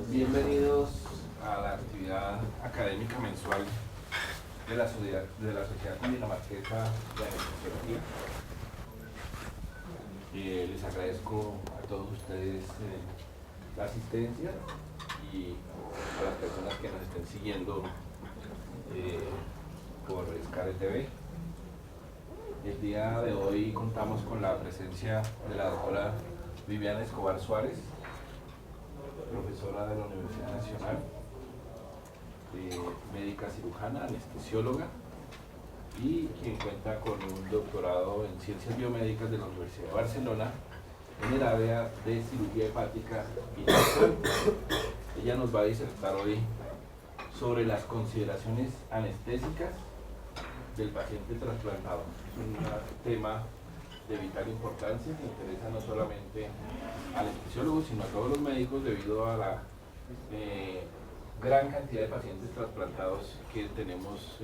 Bienvenidos a la actividad académica mensual de la Sociedad Cundinamarquesa de Anestesiología. Les agradezco a todos ustedes la asistencia y a las personas que nos estén siguiendo por Escare TV. El día de hoy contamos con la presencia de la doctora Viviana Escobar Suárez, profesora de la Universidad Nacional, médica cirujana, anestesióloga, y quien cuenta con un doctorado en Ciencias Biomédicas de la Universidad de Barcelona en el área de cirugía hepática y trasplante. Ella nos va a disertar hoy sobre las consideraciones anestésicas del paciente trasplantado. Es un tema de vital importancia que interesa no solamente al anestesiólogo, sino a todos los médicos debido a la gran cantidad de pacientes trasplantados que tenemos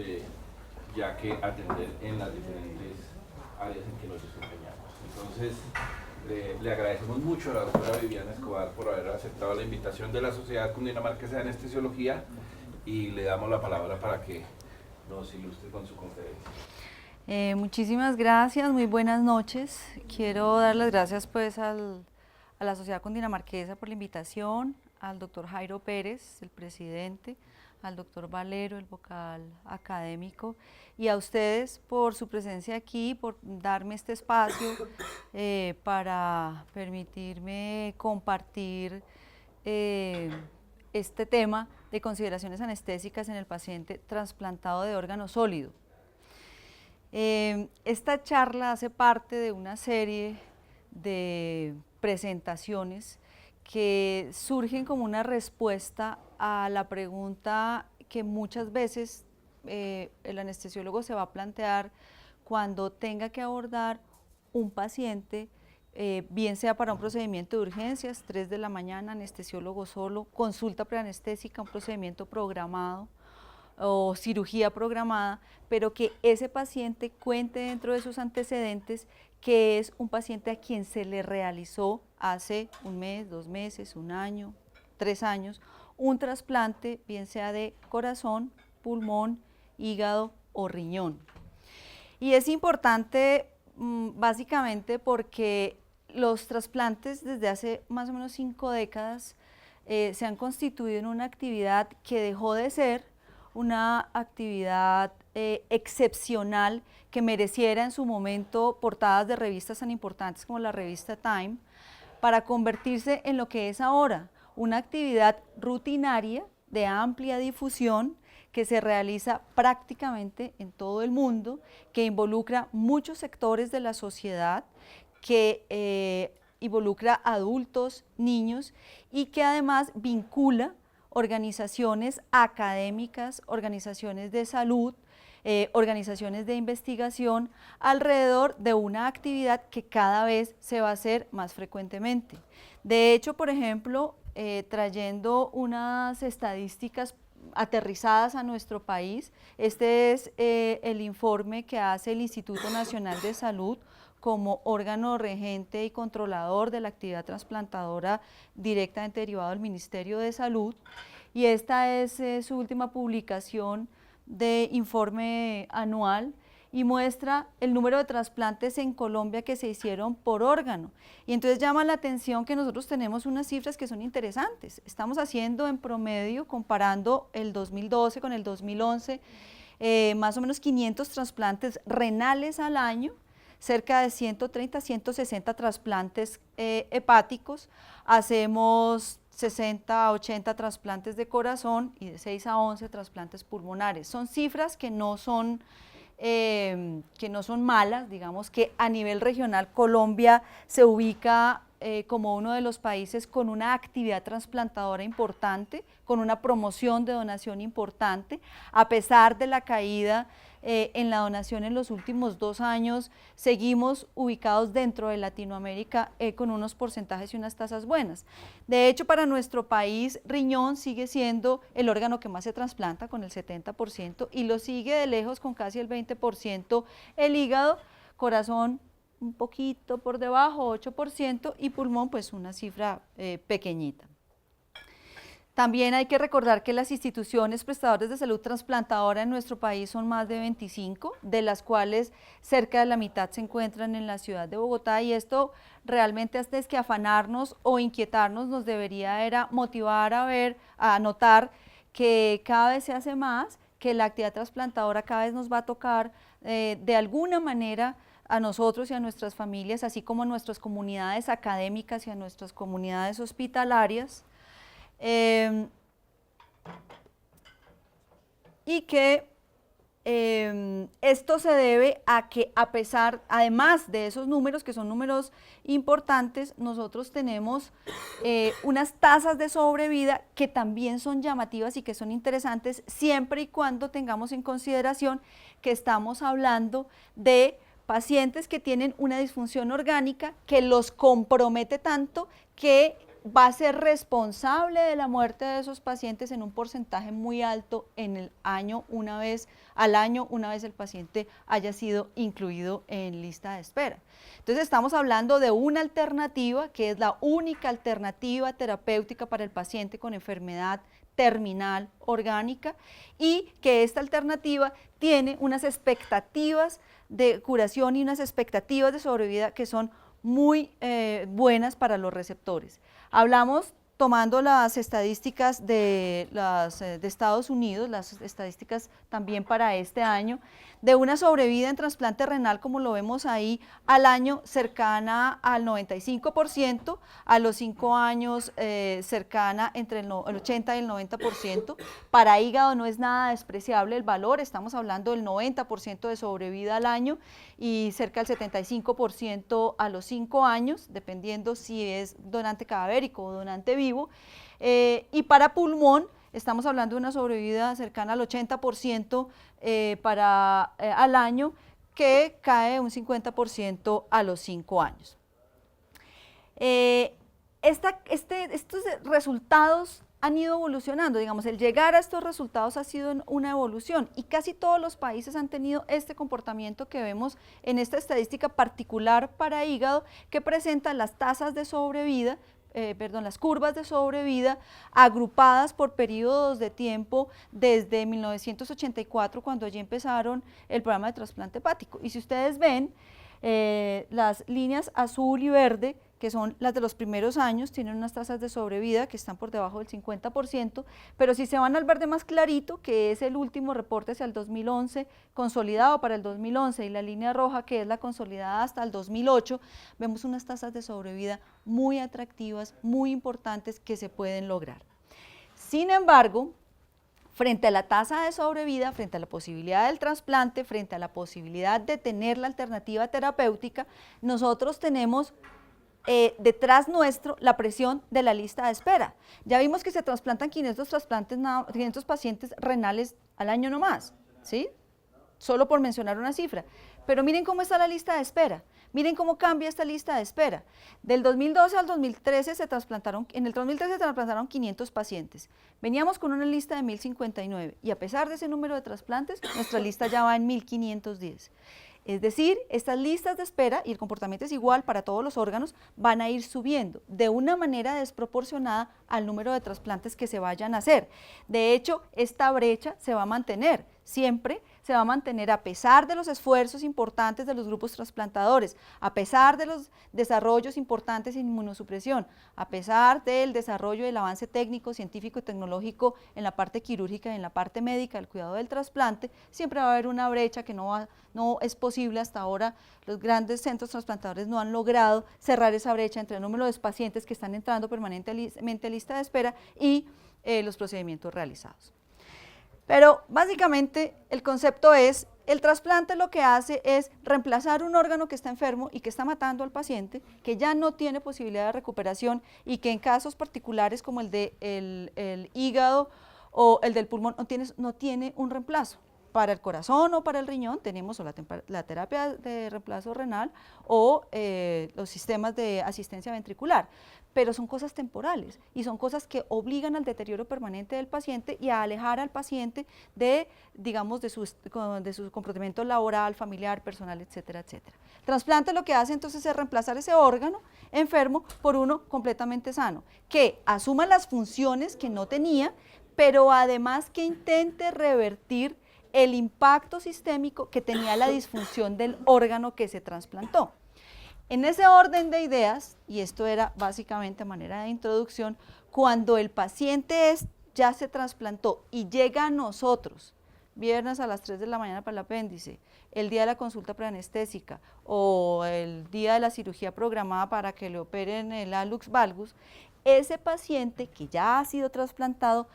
ya que atender en las diferentes áreas en que nos desempeñamos. Entonces, le agradecemos mucho a la doctora Viviana Escobar por haber aceptado la invitación de la Sociedad Cundinamarquesa de Anestesiología y le damos la palabra para que nos ilustre con su conferencia. Muchísimas gracias, muy buenas noches. Quiero dar las gracias pues a la Sociedad Cundinamarquesa por la invitación, al doctor Jairo Pérez, el presidente, al doctor Valero, el vocal académico, y a ustedes por su presencia aquí, por darme este espacio para permitirme compartir este tema de consideraciones anestésicas en el paciente trasplantado de órgano sólido. Esta charla hace parte de una serie de presentaciones que surgen como una respuesta a la pregunta que muchas veces el anestesiólogo se va a plantear cuando tenga que abordar un paciente, bien sea para un procedimiento de urgencias, 3 de la mañana, anestesiólogo solo, consulta preanestésica, un procedimiento programado, o cirugía programada, pero que ese paciente cuente dentro de sus antecedentes que es un paciente a quien se le realizó hace un mes, 2 meses, 1 año, 3 años, un trasplante, bien sea de corazón, pulmón, hígado o riñón. Y es importante básicamente porque los trasplantes desde hace más o menos 5 décadas se han constituido en una actividad que dejó de ser una actividad excepcional que mereciera en su momento portadas de revistas tan importantes como la revista Time, para convertirse en lo que es ahora, una actividad rutinaria de amplia difusión que se realiza prácticamente en todo el mundo, que involucra muchos sectores de la sociedad, que involucra adultos, niños y que además vincula organizaciones académicas, organizaciones de salud, organizaciones de investigación alrededor de una actividad que cada vez se va a hacer más frecuentemente. De hecho, por ejemplo, trayendo unas estadísticas aterrizadas a nuestro país, este es el informe que hace el Instituto Nacional de Salud como órgano regente y controlador de la actividad trasplantadora directamente derivado del Ministerio de Salud, y esta es su última publicación de informe anual y muestra el número de trasplantes en Colombia que se hicieron por órgano. Y entonces llama la atención que nosotros tenemos unas cifras que son interesantes. Estamos haciendo en promedio, comparando el 2012 con el 2011, más o menos 500 trasplantes renales al año, cerca de 130, 160 trasplantes hepáticos, hacemos 60 a 80 trasplantes de corazón y de 6 a 11 trasplantes pulmonares. Son cifras que no son malas, digamos que a nivel regional Colombia se ubica como uno de los países con una actividad trasplantadora importante, con una promoción de donación importante, a pesar de la caída en la donación en los últimos 2 años, seguimos ubicados dentro de Latinoamérica con unos porcentajes y unas tasas buenas. De hecho, para nuestro país, riñón sigue siendo el órgano que más se trasplanta, con el 70%, y lo sigue de lejos con casi el 20% el hígado, corazón un poquito por debajo, 8%, y pulmón pues una cifra pequeñita. También hay que recordar que las instituciones prestadoras de salud trasplantadora en nuestro país son más de 25, de las cuales cerca de la mitad se encuentran en la ciudad de Bogotá, y esto realmente, antes que afanarnos o inquietarnos, nos debería era motivar a notar que cada vez se hace más, que la actividad trasplantadora cada vez nos va a tocar de alguna manera a nosotros y a nuestras familias, así como a nuestras comunidades académicas y a nuestras comunidades hospitalarias. Y que esto se debe a que, a pesar, además de esos números, que son números importantes, nosotros tenemos unas tasas de sobrevida que también son llamativas y que son interesantes, siempre y cuando tengamos en consideración que estamos hablando de pacientes que tienen una disfunción orgánica que los compromete tanto que va a ser responsable de la muerte de esos pacientes en un porcentaje muy alto en el año, una vez el paciente haya sido incluido en lista de espera. Entonces estamos hablando de una alternativa que es la única alternativa terapéutica para el paciente con enfermedad terminal orgánica, y que esta alternativa tiene unas expectativas de curación y unas expectativas de sobrevida que son muy buenas para los receptores. Hablamos, tomando las estadísticas de Estados Unidos, las estadísticas también para este año, de una sobrevida en trasplante renal, como lo vemos ahí, al año cercana al 95%, a los 5 años cercana entre el 80 y el 90%. Para hígado no es nada despreciable el valor, estamos hablando del 90% de sobrevida al año y cerca del 75% a los 5 años, dependiendo si es donante cadavérico o donante vivo. Y para pulmón, estamos hablando de una sobrevida cercana al 80% al año, que cae un 50% a los 5 años. Estos resultados han ido evolucionando, digamos, el llegar a estos resultados ha sido una evolución, y casi todos los países han tenido este comportamiento que vemos en esta estadística particular para hígado, que presenta las tasas de sobrevida, las curvas de sobrevida agrupadas por periodos de tiempo desde 1984, cuando allí empezaron el programa de trasplante hepático. Y si ustedes ven, las líneas azul y verde, que son las de los primeros años, tienen unas tasas de sobrevida que están por debajo del 50%, pero si se van al verde más clarito, que es el último reporte hacia el 2011, consolidado para el 2011, y la línea roja, que es la consolidada hasta el 2008, vemos unas tasas de sobrevida muy atractivas, muy importantes, que se pueden lograr. Sin embargo, frente a la tasa de sobrevida, frente a la posibilidad del trasplante, frente a la posibilidad de tener la alternativa terapéutica, nosotros tenemos detrás nuestro la presión de la lista de espera. Ya vimos que se trasplantan 500 pacientes renales al año nomás, ¿sí? Solo por mencionar una cifra. Pero miren cómo está la lista de espera, miren cómo cambia esta lista de espera. Del 2012 al 2013 en el 2013 se trasplantaron 500 pacientes. Veníamos con una lista de 1059, y a pesar de ese número de trasplantes, nuestra lista ya va en 1510. Es decir, estas listas de espera, y el comportamiento es igual para todos los órganos, van a ir subiendo de una manera desproporcionada al número de trasplantes que se vayan a hacer. De hecho, esta brecha se va a mantener, siempre se va a mantener, a pesar de los esfuerzos importantes de los grupos trasplantadores, a pesar de los desarrollos importantes en inmunosupresión, a pesar del desarrollo del avance técnico, científico y tecnológico en la parte quirúrgica y en la parte médica del cuidado del trasplante, siempre va a haber una brecha que no es posible. Hasta ahora los grandes centros trasplantadores no han logrado cerrar esa brecha entre el número de pacientes que están entrando permanentemente a lista de espera y los procedimientos realizados. Pero básicamente el concepto es, el trasplante lo que hace es reemplazar un órgano que está enfermo y que está matando al paciente, que ya no tiene posibilidad de recuperación, y que en casos particulares como el del hígado o el del pulmón no tiene un reemplazo. para el corazón o para el riñón tenemos o la terapia de reemplazo renal o los sistemas de asistencia ventricular, pero son cosas temporales y son cosas que obligan al deterioro permanente del paciente y a alejar al paciente de, digamos, de su comportamiento laboral, familiar, personal, etcétera, etcétera. Trasplante lo que hace entonces es reemplazar ese órgano enfermo por uno completamente sano, que asuma las funciones que no tenía, pero además que intente revertir el impacto sistémico que tenía la disfunción del órgano que se trasplantó. En ese orden de ideas, y esto era básicamente a manera de introducción, cuando el paciente ya se trasplantó y llega a nosotros, viernes a las 3 de la mañana para el apéndice, el día de la consulta preanestésica o el día de la cirugía programada para que le operen el hallux valgus, ese paciente que ya ha sido trasplantado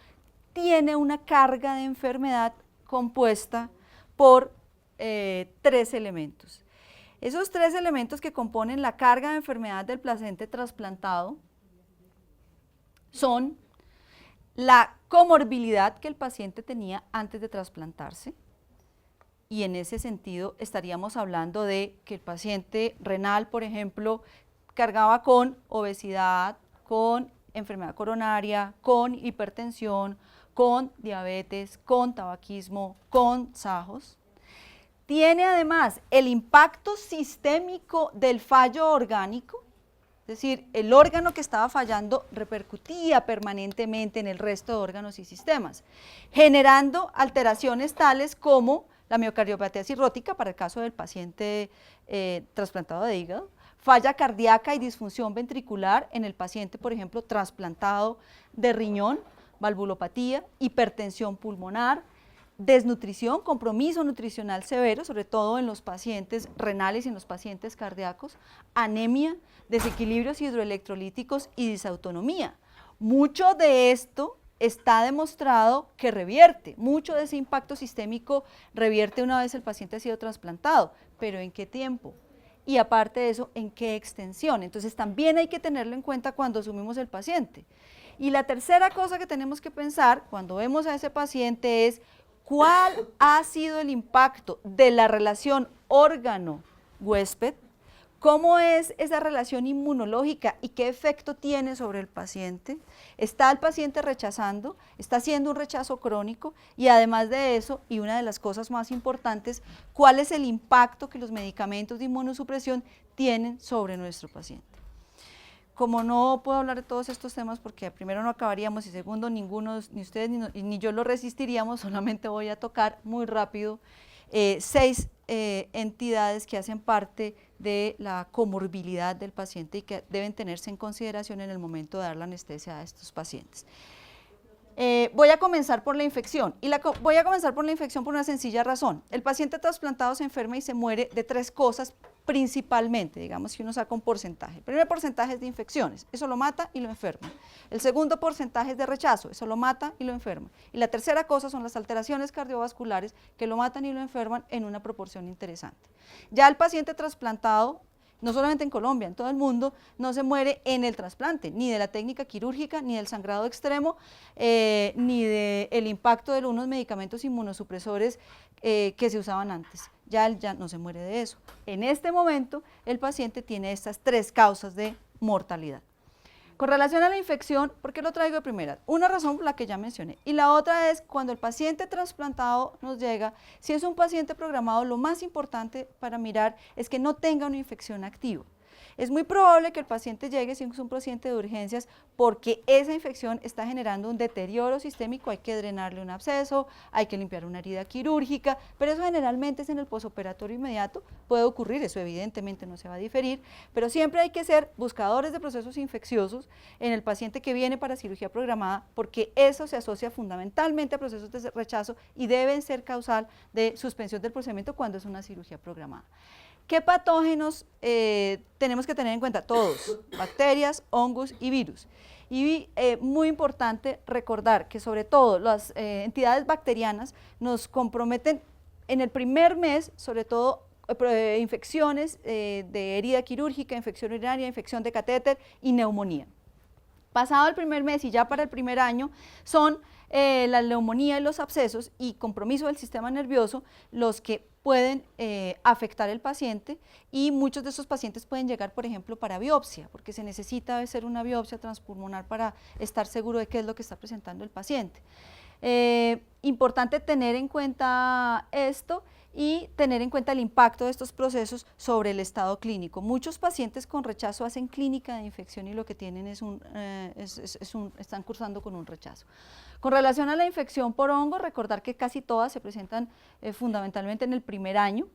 tiene una carga de enfermedad compuesta por 3 elementos. Esos 3 elementos que componen la carga de enfermedad del paciente trasplantado son la comorbilidad que el paciente tenía antes de trasplantarse, y en ese sentido estaríamos hablando de que el paciente renal, por ejemplo, cargaba con obesidad, con enfermedad coronaria, con hipertensión, con diabetes, con tabaquismo, con SAJOS. Tiene además el impacto sistémico del fallo orgánico, es decir, el órgano que estaba fallando repercutía permanentemente en el resto de órganos y sistemas, generando alteraciones tales como la miocardiopatía cirrótica para el caso del paciente trasplantado de hígado, falla cardíaca y disfunción ventricular en el paciente, por ejemplo, trasplantado de riñón, valvulopatía, hipertensión pulmonar, desnutrición, compromiso nutricional severo, sobre todo en los pacientes renales y en los pacientes cardíacos, anemia, desequilibrios hidroelectrolíticos y disautonomía. Mucho de esto está demostrado que revierte, mucho de ese impacto sistémico revierte una vez el paciente ha sido trasplantado, pero ¿en qué tiempo? Y aparte de eso, ¿en qué extensión? Entonces también hay que tenerlo en cuenta cuando asumimos el paciente. Y la tercera cosa que tenemos que pensar cuando vemos a ese paciente es ¿cuál ha sido el impacto de la relación órgano-huésped? ¿Cómo es esa relación inmunológica y qué efecto tiene sobre el paciente? ¿Está el paciente rechazando? ¿Está haciendo un rechazo crónico? Y además de eso, y una de las cosas más importantes, ¿cuál es el impacto que los medicamentos de inmunosupresión tienen sobre nuestro paciente? Como no puedo hablar de todos estos temas porque primero no acabaríamos y segundo ninguno, ni ustedes ni yo lo resistiríamos, solamente voy a tocar muy rápido 6 entidades que hacen parte de la comorbilidad del paciente y que deben tenerse en consideración en el momento de dar la anestesia a estos pacientes. Voy a comenzar por la infección y voy a comenzar por la infección por una sencilla razón. El paciente trasplantado se enferma y se muere de 3 cosas principalmente, digamos que uno saca un porcentaje. El primer porcentaje es de infecciones, eso lo mata y lo enferma. El segundo porcentaje es de rechazo, eso lo mata y lo enferma. Y la tercera cosa son las alteraciones cardiovasculares que lo matan y lo enferman en una proporción interesante. Ya el paciente trasplantado, no solamente en Colombia, en todo el mundo, no se muere en el trasplante, ni de la técnica quirúrgica, ni del sangrado extremo, ni del impacto de unos medicamentos inmunosupresores que se usaban antes. Ya él ya no se muere de eso. En este momento, el paciente tiene estas 3 causas de mortalidad. Con relación a la infección, ¿por qué lo traigo de primera? Una razón por la que ya mencioné. Y la otra es cuando el paciente trasplantado nos llega, si es un paciente programado, lo más importante para mirar es que no tenga una infección activa. Es muy probable que el paciente llegue si es un paciente de urgencias porque esa infección está generando un deterioro sistémico, hay que drenarle un absceso, hay que limpiar una herida quirúrgica, pero eso generalmente es en el posoperatorio inmediato, puede ocurrir, eso evidentemente no se va a diferir, pero siempre hay que ser buscadores de procesos infecciosos en el paciente que viene para cirugía programada porque eso se asocia fundamentalmente a procesos de rechazo y deben ser causal de suspensión del procedimiento cuando es una cirugía programada. ¿Qué patógenos tenemos que tener en cuenta? Todos, bacterias, hongos y virus. Y muy importante recordar que sobre todo las entidades bacterianas nos comprometen en el primer mes, sobre todo infecciones de herida quirúrgica, infección urinaria, infección de catéter y neumonía. Pasado el primer mes y ya para el primer año son la neumonía y los abscesos y compromiso del sistema nervioso los que pueden afectar al paciente, y muchos de esos pacientes pueden llegar, por ejemplo, para biopsia, porque se necesita hacer una biopsia transpulmonar para estar seguro de qué es lo que está presentando el paciente. Importante tener en cuenta esto y tener en cuenta el impacto de estos procesos sobre el estado clínico. Muchos pacientes con rechazo hacen clínica de infección y lo que tienen están cursando con un rechazo. Con relación a la infección por hongo, recordar que casi todas se presentan fundamentalmente en el primer año,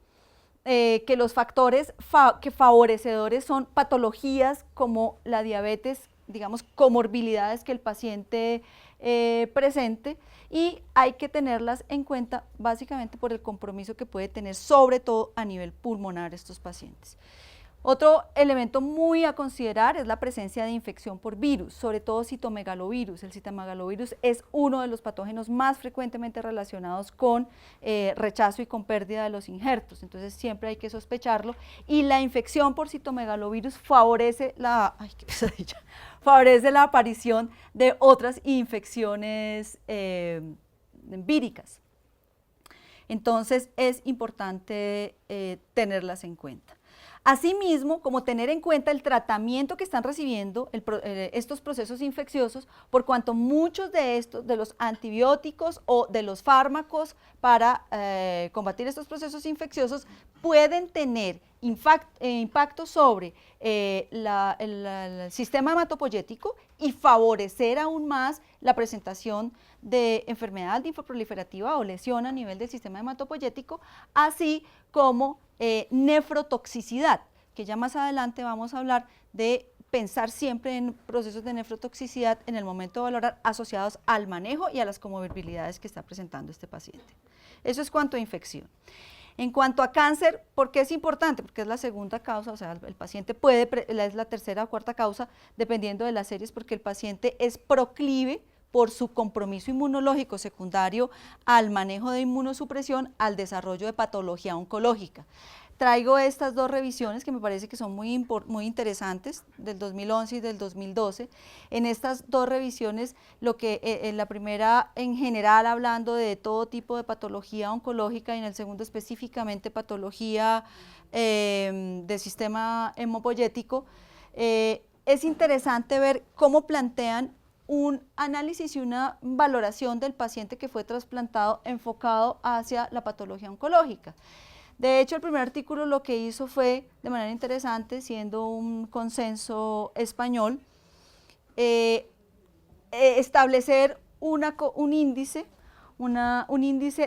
que los factores favorecedores son patologías como la diabetes, digamos, comorbilidades que el paciente presente, y hay que tenerlas en cuenta básicamente por el compromiso que puede tener, sobre todo a nivel pulmonar, estos pacientes. Otro elemento muy a considerar es la presencia de infección por virus, sobre todo citomegalovirus. El citomegalovirus es uno de los patógenos más frecuentemente relacionados con rechazo y con pérdida de los injertos, entonces siempre hay que sospecharlo, y la infección por citomegalovirus favorece favorece la aparición de otras infecciones víricas. Entonces es importante tenerlas en cuenta. Asimismo, como tener en cuenta el tratamiento que están recibiendo estos procesos infecciosos, por cuanto muchos de los antibióticos o de los fármacos para combatir estos procesos infecciosos pueden tener impacto sobre el sistema hematopoyético y favorecer aún más la presentación de enfermedad linfoproliferativa o lesión a nivel del sistema hematopoyético, así como nefrotoxicidad, que ya más adelante vamos a hablar de pensar siempre en procesos de nefrotoxicidad en el momento de valorar, asociados al manejo y a las comorbilidades que está presentando este paciente. Eso es cuanto a infección. En cuanto a cáncer, ¿por qué es importante? Porque es la segunda causa, o sea, el paciente es la tercera o cuarta causa, dependiendo de las series, porque el paciente es proclive por su compromiso inmunológico secundario al manejo de inmunosupresión, al desarrollo de patología oncológica. Traigo estas dos revisiones que me parece que son muy interesantes, del 2011 y del 2012. En estas dos revisiones, en la primera en general hablando de todo tipo de patología oncológica, y en el segundo específicamente patología del sistema hemopoyético, es interesante ver cómo plantean un análisis y una valoración del paciente que fue trasplantado enfocado hacia la patología oncológica. De hecho, el primer artículo lo que hizo fue, de manera interesante, siendo un consenso español, establecer un índice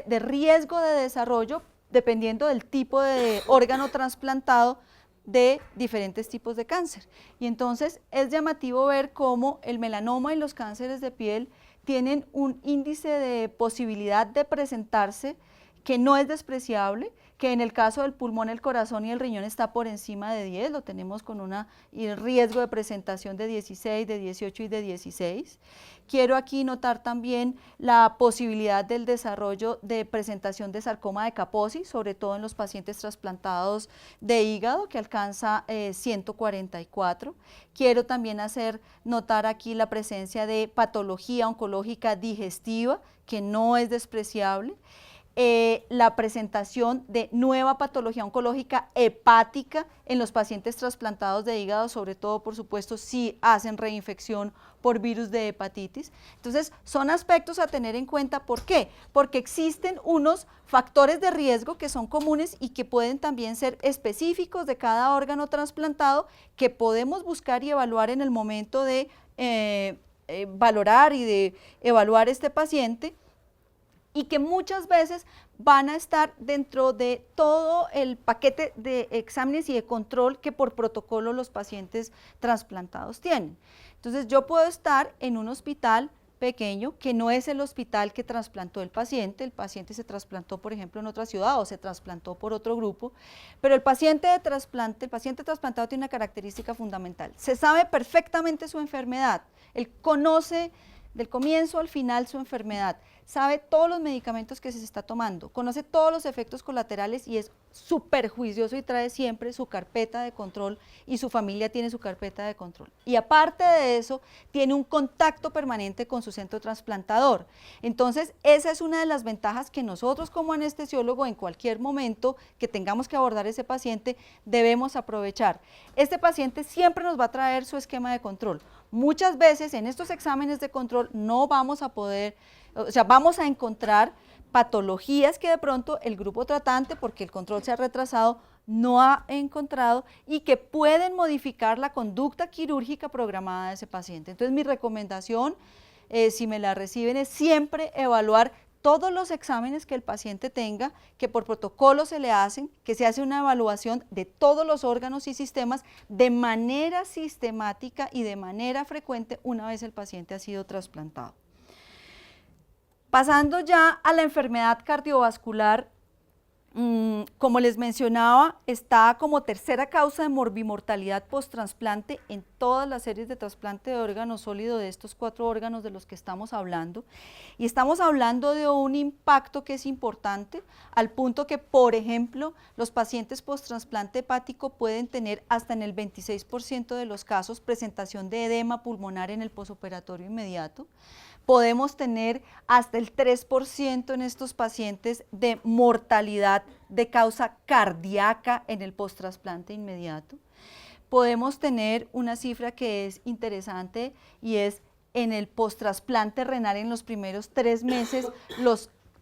de riesgo de desarrollo, dependiendo del tipo de órgano trasplantado, de diferentes tipos de cáncer. Y entonces es llamativo ver cómo el melanoma y los cánceres de piel tienen un índice de posibilidad de presentarse que no es despreciable, que en el caso del pulmón, el corazón y el riñón está por encima de 10, lo tenemos con un riesgo de presentación de 16, de 18 y de 16. Quiero aquí notar también la posibilidad del desarrollo de presentación de sarcoma de Kaposi, sobre todo en los pacientes trasplantados de hígado, que alcanza 144. Quiero también hacer notar aquí la presencia de patología oncológica digestiva, que no es despreciable. La presentación de nueva patología oncológica hepática en los pacientes trasplantados de hígado, sobre todo, por supuesto, si hacen reinfección por virus de hepatitis. Entonces, son aspectos a tener en cuenta. ¿Por qué? Porque existen unos factores de riesgo que son comunes y que pueden también ser específicos de cada órgano trasplantado, que podemos buscar y evaluar en el momento de valorar y de evaluar este paciente, y que muchas veces van a estar dentro de todo el paquete de exámenes y de control que por protocolo los pacientes trasplantados tienen. Entonces, yo puedo estar en un hospital pequeño, que no es el hospital que trasplantó el paciente se trasplantó, por ejemplo, en otra ciudad o se trasplantó por otro grupo, pero el paciente trasplantado tiene una característica fundamental: se sabe perfectamente su enfermedad, él conoce del comienzo al final su enfermedad, sabe todos los medicamentos que se está tomando, conoce todos los efectos colaterales y es súper juicioso y trae siempre su carpeta de control y su familia tiene su carpeta de control. Y aparte de eso, tiene un contacto permanente con su centro trasplantador. Entonces, esa es una de las ventajas que nosotros como anestesiólogo en cualquier momento que tengamos que abordar ese paciente debemos aprovechar. Este paciente siempre nos va a traer su esquema de control. Muchas veces en estos exámenes de control no vamos a poder, o sea, vamos a encontrar patologías que de pronto el grupo tratante, porque el control se ha retrasado, no ha encontrado y que pueden modificar la conducta quirúrgica programada de ese paciente. Entonces mi recomendación, si me la reciben, es siempre evaluar todos los exámenes que el paciente tenga, que por protocolo se le hacen, que se hace una evaluación de todos los órganos y sistemas de manera sistemática y de manera frecuente una vez el paciente ha sido trasplantado. Pasando ya a la enfermedad cardiovascular, como les mencionaba, está como tercera causa de morbimortalidad post-trasplante en todas las series de trasplante de órgano sólido de estos 4 órganos de los que estamos hablando. Y estamos hablando de un impacto que es importante, al punto que, por ejemplo, los pacientes post-trasplante hepático pueden tener hasta en el 26% de los casos presentación de edema pulmonar en el posoperatorio inmediato. Podemos tener hasta el 3% en estos pacientes de mortalidad de causa cardíaca en el post-trasplante inmediato. Podemos tener una cifra que es interesante y es en el post-trasplante renal en los primeros 3 meses,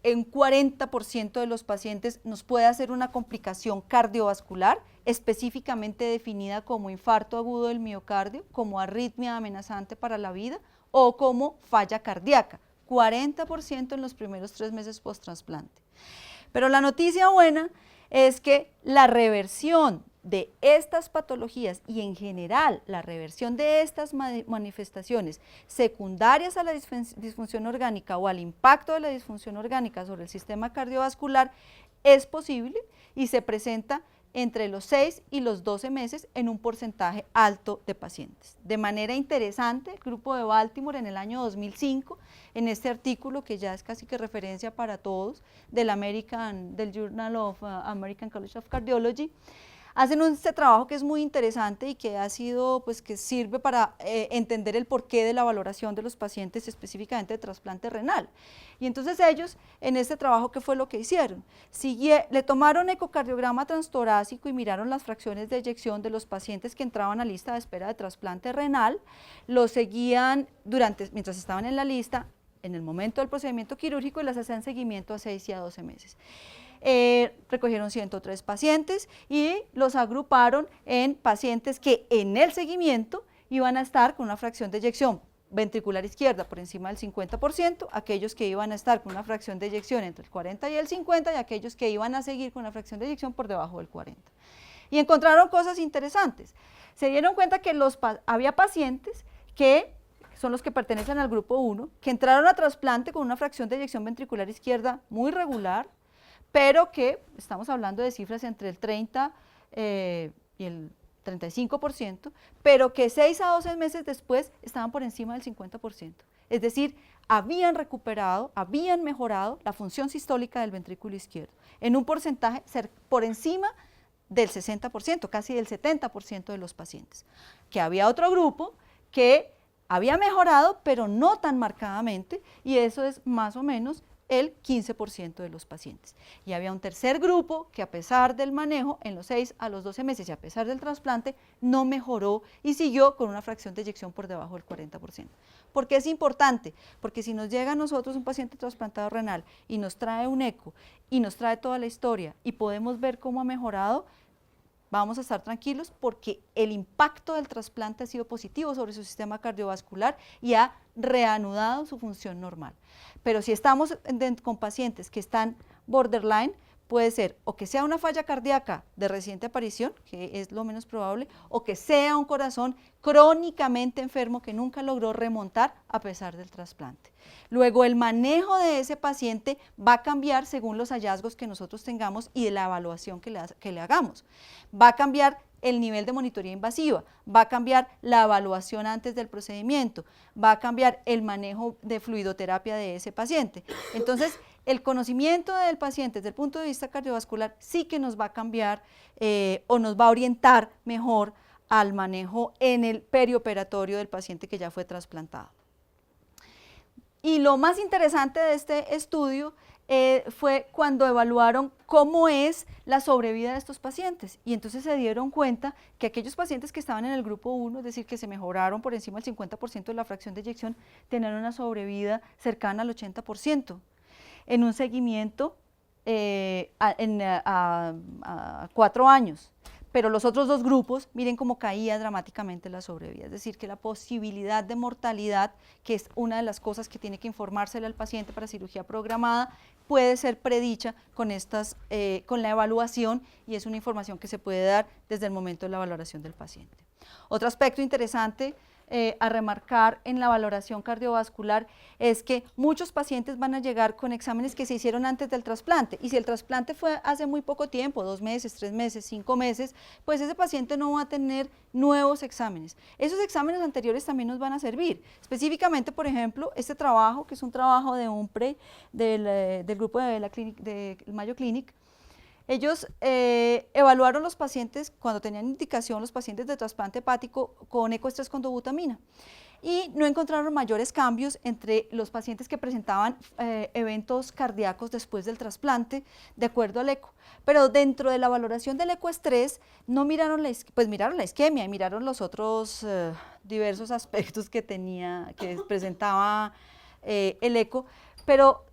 en 40% de los pacientes nos puede hacer una complicación cardiovascular, específicamente definida como infarto agudo del miocardio, como arritmia amenazante para la vida, o como falla cardíaca, 40% en los primeros 3 meses post-trasplante. Pero la noticia buena es que la reversión de estas patologías y en general la reversión de estas manifestaciones secundarias a la disfunción orgánica o al impacto de la disfunción orgánica sobre el sistema cardiovascular es posible y se presenta entre los 6 y los 12 meses en un porcentaje alto de pacientes. De manera interesante, el grupo de Baltimore en el año 2005, en este artículo que ya es casi que referencia para todos, del Journal of American College of Cardiology, hacen este trabajo que es muy interesante y que ha sido, pues que sirve para entender el porqué de la valoración de los pacientes específicamente de trasplante renal. Y entonces ellos, en este trabajo, ¿qué fue lo que hicieron? Le tomaron ecocardiograma transtorácico y miraron las fracciones de eyección de los pacientes que entraban a lista de espera de trasplante renal, los seguían mientras estaban en la lista, en el momento del procedimiento quirúrgico y les hacían seguimiento a 6 y a 12 meses. Recogieron 103 pacientes y los agruparon en pacientes que en el seguimiento iban a estar con una fracción de eyección ventricular izquierda por encima del 50%, aquellos que iban a estar con una fracción de eyección entre el 40 y el 50 y aquellos que iban a seguir con una fracción de eyección por debajo del 40. Y encontraron cosas interesantes. Se dieron cuenta que había pacientes que son los que pertenecen al grupo 1, que entraron a trasplante con una fracción de eyección ventricular izquierda muy regular, pero que estamos hablando de cifras entre el 30 y el 35%, pero que 6 a 12 meses después estaban por encima del 50%. Es decir, habían recuperado, habían mejorado la función sistólica del ventrículo izquierdo en un porcentaje por encima del 60%, casi del 70% de los pacientes. Que había otro grupo que había mejorado, pero no tan marcadamente, y eso es más o menos el 15% de los pacientes. Y había un tercer grupo que a pesar del manejo en los 6 a los 12 meses y a pesar del trasplante no mejoró y siguió con una fracción de eyección por debajo del 40%. ¿Por qué es importante? Porque si nos llega a nosotros un paciente trasplantado renal y nos trae un eco y nos trae toda la historia y podemos ver cómo ha mejorado, vamos a estar tranquilos porque el impacto del trasplante ha sido positivo sobre su sistema cardiovascular y ha reanudado su función normal. Pero si estamos con pacientes que están borderline, puede ser o que sea una falla cardíaca de reciente aparición, que es lo menos probable, o que sea un corazón crónicamente enfermo que nunca logró remontar a pesar del trasplante. Luego el manejo de ese paciente va a cambiar según los hallazgos que nosotros tengamos y de la evaluación que le hagamos. Va a cambiar el nivel de monitoría invasiva, va a cambiar la evaluación antes del procedimiento, va a cambiar el manejo de fluidoterapia de ese paciente. Entonces, el conocimiento del paciente desde el punto de vista cardiovascular sí que nos va a cambiar o nos va a orientar mejor al manejo en el perioperatorio del paciente que ya fue trasplantado. Y lo más interesante de este estudio fue cuando evaluaron cómo es la sobrevida de estos pacientes, y entonces se dieron cuenta que aquellos pacientes que estaban en el grupo 1, es decir, que se mejoraron por encima del 50% de la fracción de eyección, tenían una sobrevida cercana al 80%, en un seguimiento a 4 años. Pero los otros dos grupos, miren cómo caía dramáticamente la sobrevida, es decir, que la posibilidad de mortalidad, que es una de las cosas que tiene que informársele al paciente para cirugía programada, puede ser predicha con la evaluación, y es una información que se puede dar desde el momento de la valoración del paciente. Otro aspecto interesante a remarcar en la valoración cardiovascular es que muchos pacientes van a llegar con exámenes que se hicieron antes del trasplante, y si el trasplante fue hace muy poco tiempo, 2 meses, 3 meses, 5 meses, pues ese paciente no va a tener nuevos exámenes. Esos exámenes anteriores también nos van a servir, específicamente, por ejemplo, este trabajo, que es un trabajo de UNPRE, del grupo de Mayo Clinic. Ellos evaluaron los pacientes, cuando tenían indicación, los pacientes de trasplante hepático con ecoestrés con dobutamina, y no encontraron mayores cambios entre los pacientes que presentaban eventos cardíacos después del trasplante, de acuerdo al eco. Pero dentro de la valoración del ecoestrés, no miraron miraron la isquemia y miraron los otros diversos aspectos que presentaba el eco, pero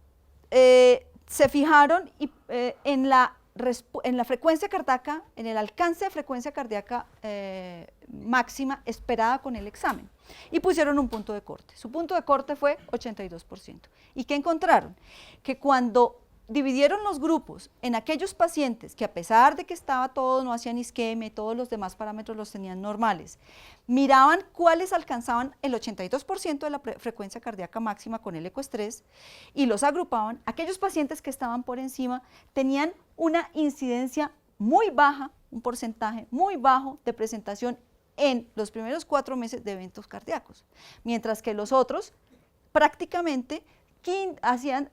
se fijaron en la frecuencia cardíaca, en el alcance de frecuencia cardíaca máxima esperada con el examen, y pusieron un punto de corte. Su punto de corte fue 82%. ¿Y qué encontraron? Que cuando dividieron los grupos en aquellos pacientes que, a pesar de que estaba todo, no hacían isquemia y todos los demás parámetros los tenían normales, miraban cuáles alcanzaban el 82% de la frecuencia cardíaca máxima con el ecoestrés, y los agrupaban. Aquellos pacientes que estaban por encima tenían una incidencia muy baja, un porcentaje muy bajo de presentación en los primeros 4 meses de eventos cardíacos, mientras que los otros prácticamente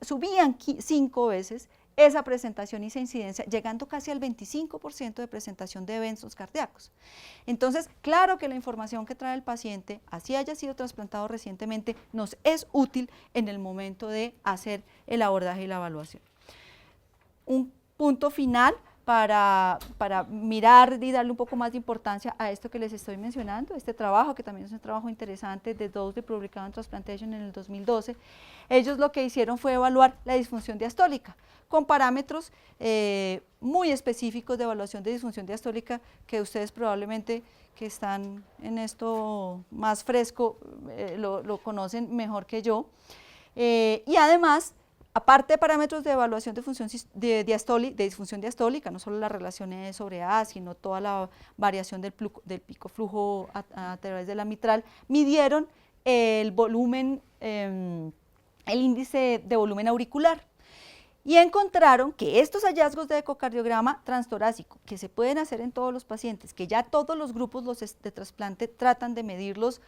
subían 5 veces esa presentación y esa incidencia, llegando casi al 25% de presentación de eventos cardíacos. Entonces, claro que la información que trae el paciente, así haya sido trasplantado recientemente, nos es útil en el momento de hacer el abordaje y la evaluación. Un punto final para mirar y darle un poco más de importancia a esto que les estoy mencionando, este trabajo, que también es un trabajo interesante de Dowsey, publicado en Transplantation en el 2012. Ellos lo que hicieron fue evaluar la disfunción diastólica con parámetros muy específicos de evaluación de disfunción diastólica, que ustedes probablemente, que están en esto más fresco, lo conocen mejor que yo. Y además, aparte de parámetros de evaluación de función de disfunción diastólica, no solo la relación E sobre A, sino toda la variación del pico flujo a través de la mitral, midieron el volumen, el índice de volumen auricular, y encontraron que estos hallazgos de ecocardiograma transtorácico, que se pueden hacer en todos los pacientes, que ya todos los grupos de trasplante tratan de medirlos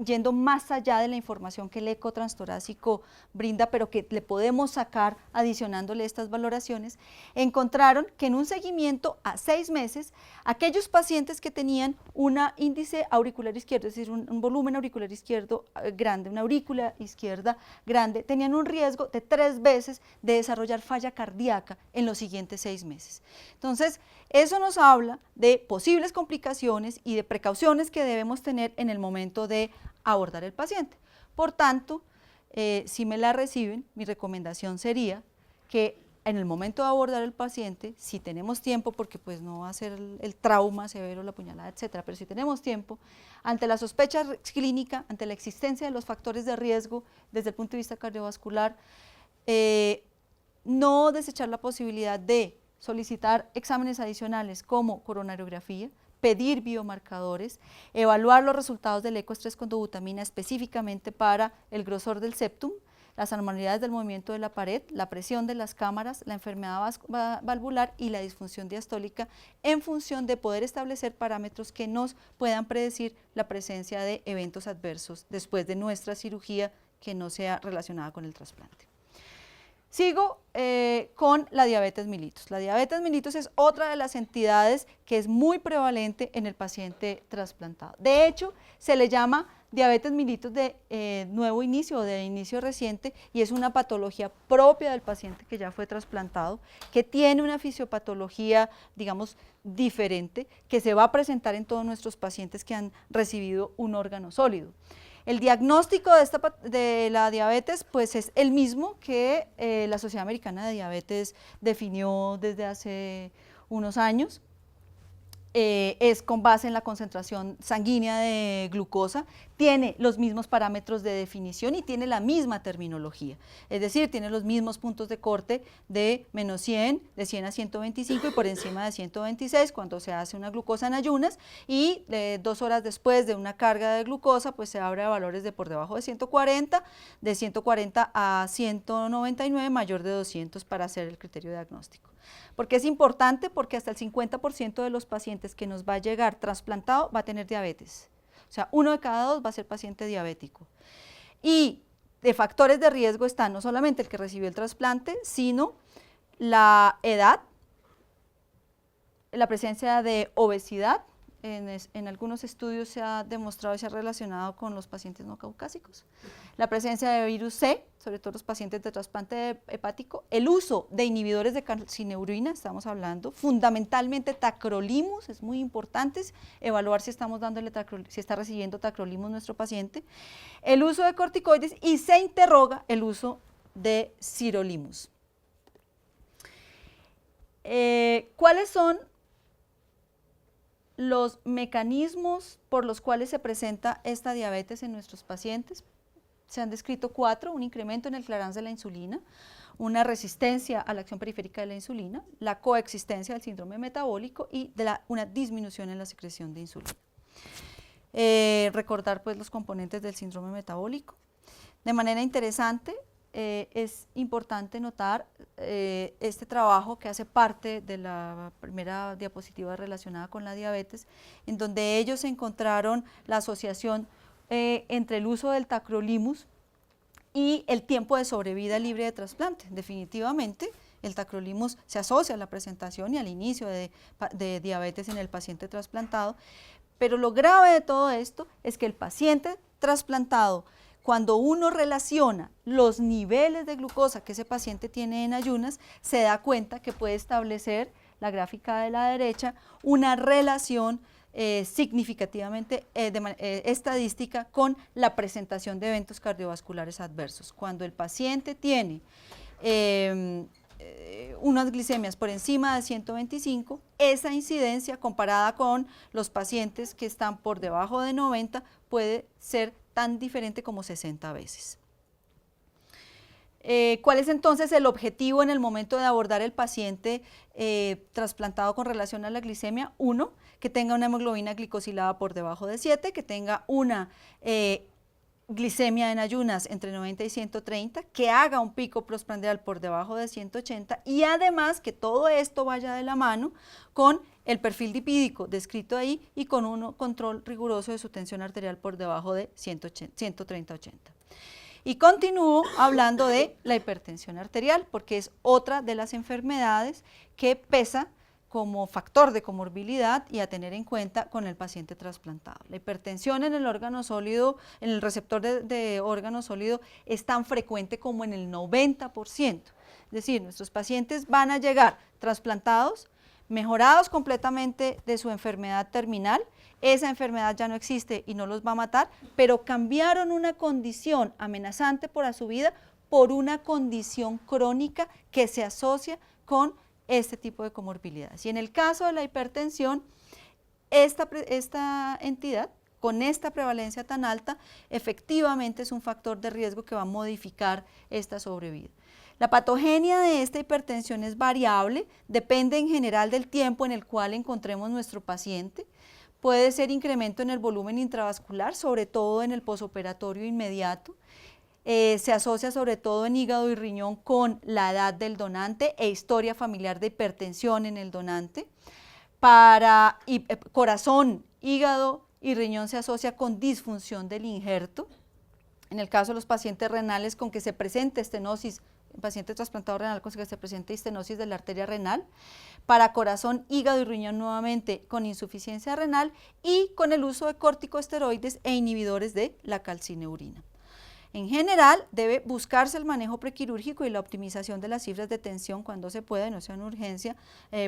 yendo más allá de la información que el eco transtorácico brinda, pero que le podemos sacar adicionándole estas valoraciones, encontraron que en un seguimiento a 6 meses, aquellos pacientes que tenían un índice auricular izquierdo, es decir, un volumen auricular izquierdo grande, una aurícula izquierda grande, tenían un riesgo de 3 veces de desarrollar falla cardíaca en los siguientes 6 meses. Entonces, eso nos habla de posibles complicaciones y de precauciones que debemos tener en el momento de abordar el paciente. Por tanto, si me la reciben, mi recomendación sería que en el momento de abordar el paciente, si tenemos tiempo, porque pues no va a ser el trauma severo, la puñalada, etcétera, pero si tenemos tiempo, ante la sospecha clínica, ante la existencia de los factores de riesgo desde el punto de vista cardiovascular, no desechar la posibilidad de solicitar exámenes adicionales como coronariografía, pedir biomarcadores, evaluar los resultados del ecoestrés con dobutamina específicamente para el grosor del septum, las anormalidades del movimiento de la pared, la presión de las cámaras, la enfermedad valvular y la disfunción diastólica, en función de poder establecer parámetros que nos puedan predecir la presencia de eventos adversos después de nuestra cirugía que no sea relacionada con el trasplante. Sigo con la diabetes mellitus. La diabetes mellitus es otra de las entidades que es muy prevalente en el paciente trasplantado. De hecho, se le llama diabetes mellitus de nuevo inicio o de inicio reciente, y es una patología propia del paciente que ya fue trasplantado, que tiene una fisiopatología, digamos, diferente, que se va a presentar en todos nuestros pacientes que han recibido un órgano sólido. El diagnóstico de la diabetes pues es el mismo que la Sociedad Americana de Diabetes definió desde hace unos años. Es con base en la concentración sanguínea de glucosa, tiene los mismos parámetros de definición y tiene la misma terminología, es decir, tiene los mismos puntos de corte de menos 100, de 100 a 125 y por encima de 126 cuando se hace una glucosa en ayunas, y 2 horas después de una carga de glucosa pues se abre a valores de por debajo de 140, de 140 a 199, mayor de 200 para hacer el criterio diagnóstico. ¿Por qué es importante? Porque hasta el 50% de los pacientes que nos va a llegar trasplantado va a tener diabetes. O sea, 1 de cada 2 va a ser paciente diabético. Y de factores de riesgo está no solamente el que recibió el trasplante, sino la edad, la presencia de obesidad. En algunos estudios se ha demostrado y se ha relacionado con los pacientes no caucásicos. La presencia de virus C, sobre todo los pacientes de trasplante hepático, el uso de inhibidores de calcineurin, estamos hablando, fundamentalmente tacrolimus, es muy importante evaluar si estamos dándole si está recibiendo tacrolimus nuestro paciente, el uso de corticoides, y se interroga el uso de sirolimus. ¿Cuáles son los mecanismos por los cuales se presenta esta diabetes en nuestros pacientes? Se han descrito 4, un incremento en el clearance de la insulina, una resistencia a la acción periférica de la insulina, la coexistencia del síndrome metabólico y una disminución en la secreción de insulina. Recordar pues los componentes del síndrome metabólico. De manera interesante, es importante notar este trabajo que hace parte de la primera diapositiva relacionada con la diabetes, en donde ellos encontraron la asociación entre el uso del tacrolimus y el tiempo de sobrevida libre de trasplante. Definitivamente, el tacrolimus se asocia a la presentación y al inicio de diabetes en el paciente trasplantado, pero lo grave de todo esto es que el paciente trasplantado, cuando uno relaciona los niveles de glucosa que ese paciente tiene en ayunas, se da cuenta que puede establecer, la gráfica de la derecha, una relación significativamente estadística con la presentación de eventos cardiovasculares adversos. Cuando el paciente tiene unas glicemias por encima de 125, esa incidencia comparada con los pacientes que están por debajo de 90 puede ser tan diferente como 60 veces. ¿Cuál es entonces el objetivo en el momento de abordar el paciente trasplantado con relación a la glicemia? 1, que tenga una hemoglobina glicosilada por debajo de 7, que tenga una glicemia en ayunas entre 90 y 130, que haga un pico postprandial por debajo de 180 y además que todo esto vaya de la mano con el perfil lipídico descrito ahí y con un control riguroso de su tensión arterial por debajo de 130-80. Y continúo hablando de la hipertensión arterial, porque es otra de las enfermedades que pesa como factor de comorbilidad y a tener en cuenta con el paciente trasplantado. La hipertensión en el órgano sólido, en el receptor de órgano sólido, es tan frecuente como en el 90%. Es decir, nuestros pacientes van a llegar trasplantados, mejorados completamente de su enfermedad terminal, esa enfermedad ya no existe y no los va a matar, pero cambiaron una condición amenazante para su vida por una condición crónica que se asocia con este tipo de comorbilidades. Y en el caso de la hipertensión, esta entidad, con esta prevalencia tan alta, efectivamente es un factor de riesgo que va a modificar esta sobrevida. La patogenia de esta hipertensión es variable, depende en general del tiempo en el cual encontremos nuestro paciente. Puede ser incremento en el volumen intravascular, sobre todo en el posoperatorio inmediato. Se asocia sobre todo en hígado y riñón con la edad del donante e historia familiar de hipertensión en el donante. Para corazón, hígado y riñón se asocia con disfunción del injerto. En el caso de los pacientes renales, con que se presente estenosis, el paciente trasplantado renal con que se presente estenosis de la arteria renal. Para corazón, hígado y riñón nuevamente con insuficiencia renal y con el uso de corticosteroides e inhibidores de la calcineurina. En general, debe buscarse el manejo prequirúrgico y la optimización de las cifras de tensión cuando se pueda, no sea una urgencia,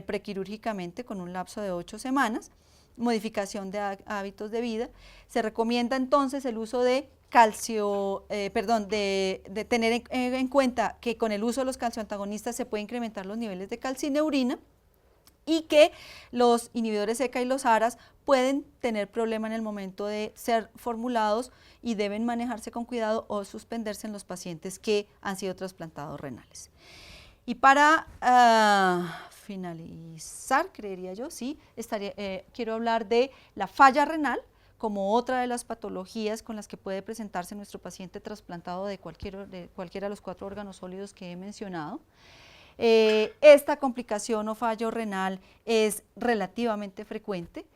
prequirúrgicamente con un lapso de 8 semanas, modificación de hábitos de vida. Se recomienda entonces el uso de de tener en cuenta que con el uso de los calcioantagonistas se puede incrementar los niveles de calcineurina y que los inhibidores ECA y los ARAs pueden tener problema en el momento de ser formulados y deben manejarse con cuidado o suspenderse en los pacientes que han sido trasplantados renales. Y para finalizar, creería yo, sí, quiero hablar de la falla renal como otra de las patologías con las que puede presentarse nuestro paciente trasplantado de cualquiera de los 4 órganos sólidos que he mencionado. Esta complicación o fallo renal es relativamente frecuente.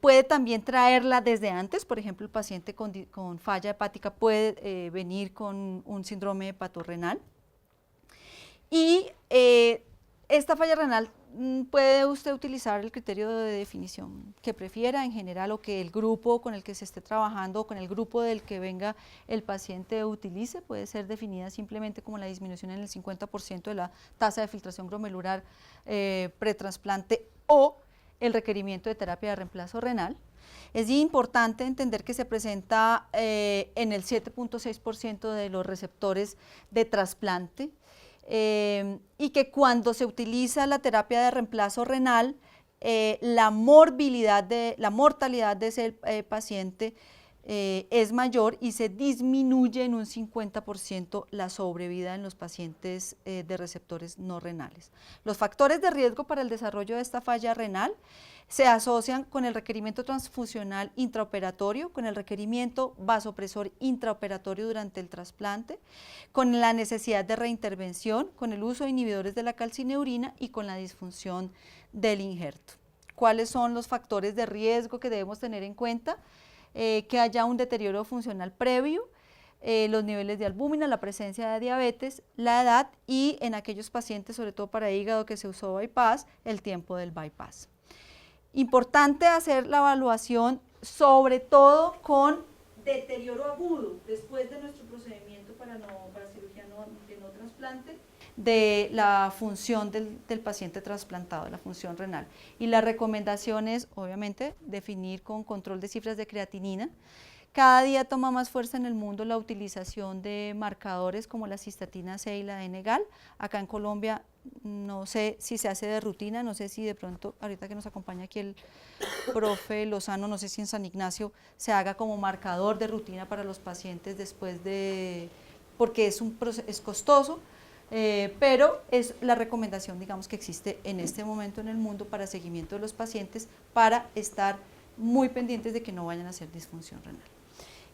Puede también traerla desde antes, por ejemplo, el paciente con falla hepática puede venir con un síndrome hepatorrenal. Y esta falla renal puede usted utilizar el criterio de definición que prefiera en general o que el grupo con el que se esté trabajando o con el grupo del que venga el paciente utilice. Puede ser definida simplemente como la disminución en el 50% de la tasa de filtración glomerular pretrasplante o el requerimiento de terapia de reemplazo renal. Es importante entender que se presenta en el 7.6% de los receptores de trasplante. Y que cuando se utiliza la terapia de reemplazo renal, la mortalidad de ese paciente es mayor y se disminuye en un 50% la sobrevida en los pacientes de receptores no renales. Los factores de riesgo para el desarrollo de esta falla renal se asocian con el requerimiento transfusional intraoperatorio, con el requerimiento vasopresor intraoperatorio durante el trasplante, con la necesidad de reintervención, con el uso de inhibidores de la calcineurina y con la disfunción del injerto. ¿Cuáles son los factores de riesgo que debemos tener en cuenta? Que haya un deterioro funcional previo, los niveles de albúmina, la presencia de diabetes, la edad y en aquellos pacientes, sobre todo para hígado que se usó bypass, el tiempo del bypass. Importante hacer la evaluación, sobre todo con deterioro agudo, después de nuestro procedimiento para cirugía de no trasplante, de la función del paciente trasplantado, de la función renal. Y la recomendación es, obviamente, definir con control de cifras de creatinina. Cada día toma más fuerza en el mundo la utilización de marcadores como la cistatina C y la N-gal. Acá en Colombia no sé si se hace de rutina, no sé si de pronto, ahorita que nos acompaña aquí el profe Lozano, no sé si en San Ignacio se haga como marcador de rutina para los pacientes después de, porque es costoso, pero es la recomendación, digamos, que existe en este momento en el mundo para seguimiento de los pacientes para estar muy pendientes de que no vayan a hacer disfunción renal.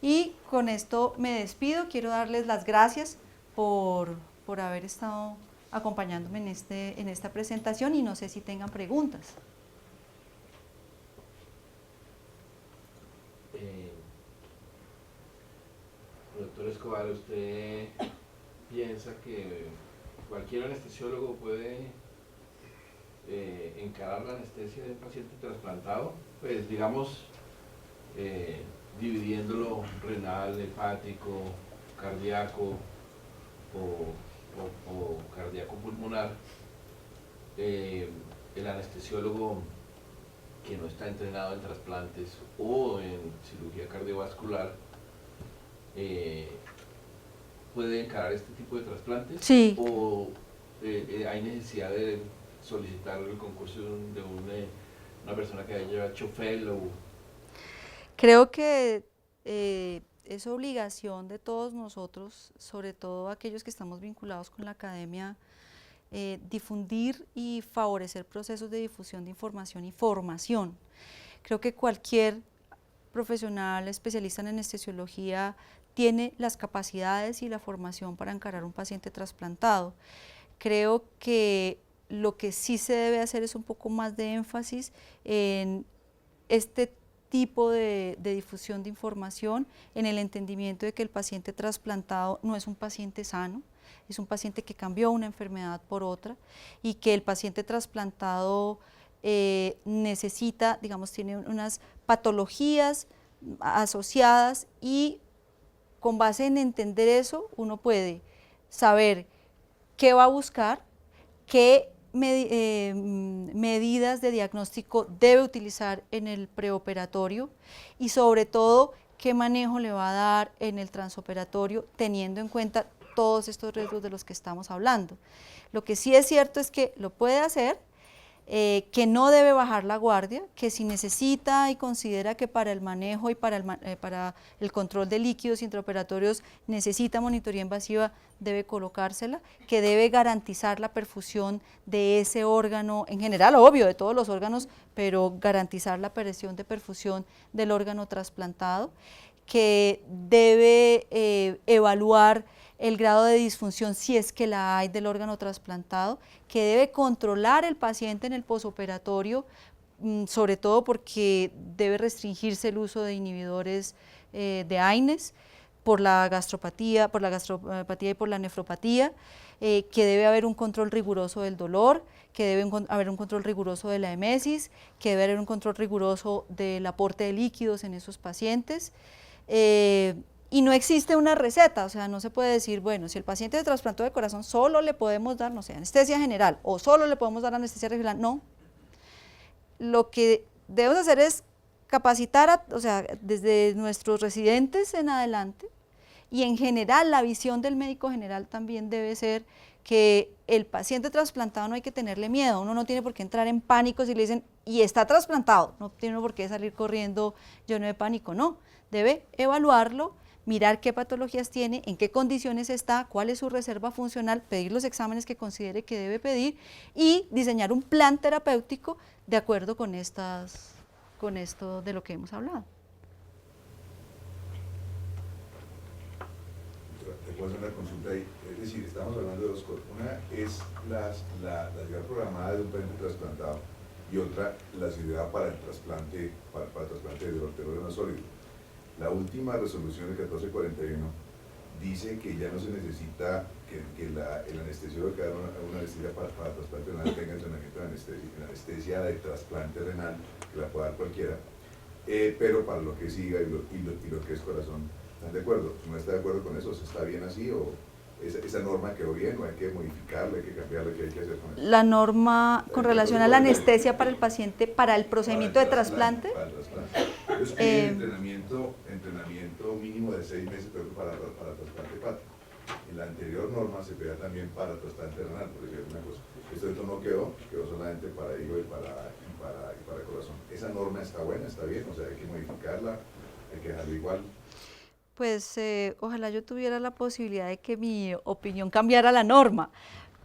Y con esto me despido, quiero darles las gracias por haber estado acompañándome en esta presentación y no sé si tengan preguntas. Doctor Escobar, ¿usted piensa que cualquier anestesiólogo puede encarar la anestesia de un paciente trasplantado? Pues digamos, dividiéndolo renal, hepático, cardíaco o cardíaco pulmonar, el anestesiólogo que no está entrenado en trasplantes o en cirugía cardiovascular puede encarar este tipo de trasplantes. Sí. ¿O hay necesidad de solicitar el concurso de una persona que haya hecho fellow? Creo que es obligación de todos nosotros, sobre todo aquellos que estamos vinculados con la academia, difundir y favorecer procesos de difusión de información y formación. Creo que cualquier profesional especialista en anestesiología tiene las capacidades y la formación para encarar un paciente trasplantado. Creo que lo que sí se debe hacer es un poco más de énfasis en este tipo de difusión de información, en el entendimiento de que el paciente trasplantado no es un paciente sano, es un paciente que cambió una enfermedad por otra y que el paciente trasplantado necesita, digamos, tiene unas patologías asociadas y con base en entender eso uno puede saber qué va a buscar, qué medidas de diagnóstico debe utilizar en el preoperatorio y sobre todo qué manejo le va a dar en el transoperatorio teniendo en cuenta todos estos riesgos de los que estamos hablando. Lo que sí es cierto es que lo puede hacer, que no debe bajar la guardia, que si necesita y considera que para el manejo y para el control de líquidos intraoperatorios necesita monitoría invasiva, debe colocársela, que debe garantizar la perfusión de ese órgano, en general, obvio, de todos los órganos, pero garantizar la presión de perfusión del órgano trasplantado, que debe evaluar el grado de disfunción, si es que la hay, del órgano trasplantado, que debe controlar el paciente en el posoperatorio, sobre todo porque debe restringirse el uso de inhibidores de AINES por la gastropatía y por la nefropatía, que debe haber un control riguroso del dolor, que debe haber un control riguroso de la emesis, que debe haber un control riguroso del aporte de líquidos en esos pacientes. Y no existe una receta, o sea, no se puede decir, bueno, si el paciente de trasplante de corazón solo le podemos dar, no sé, anestesia general o solo le podemos dar anestesia regional, no. Lo que debemos hacer es capacitar, o sea, desde nuestros residentes en adelante y en general la visión del médico general también debe ser que el paciente trasplantado no hay que tenerle miedo, uno no tiene por qué entrar en pánico si le dicen, y está trasplantado, no tiene por qué salir corriendo lleno de pánico, no, debe evaluarlo, mirar qué patologías tiene, en qué condiciones está, cuál es su reserva funcional, pedir los exámenes que considere que debe pedir y diseñar un plan terapéutico de acuerdo con esto de lo que hemos hablado. Te puedo hacer una consulta ahí, es decir, estamos hablando de dos cosas. Una es la ciudad programada de un paciente trasplantado y otra la ciudad para el trasplante, para el trasplante de órgano sólido. La última resolución del 1441 dice que ya no se necesita que el anestesiólogo que haga una anestesia para trasplante renal tenga entrenamiento en anestesia de trasplante renal, que la pueda dar cualquiera, pero para lo que siga y lo que es corazón. ¿Están de acuerdo? ¿No está de acuerdo con eso? ¿Está bien así o esa norma quedó bien o hay que modificarla, hay que cambiarla? ¿Qué hay que hacer con eso? La norma con relación a la anestesia para el paciente, para el procedimiento de trasplante. Para el trasplante. Ellos piden entrenamiento mínimo de 6 meses para trasplante hepático. En la anterior norma se pedía también para trasplante renal, por decir una cosa. Esto no quedó solamente para hígado y para corazón. ¿Esa norma está buena, está bien? O sea, hay que modificarla, hay que dejarla igual. Pues ojalá yo tuviera la posibilidad de que mi opinión cambiara la norma,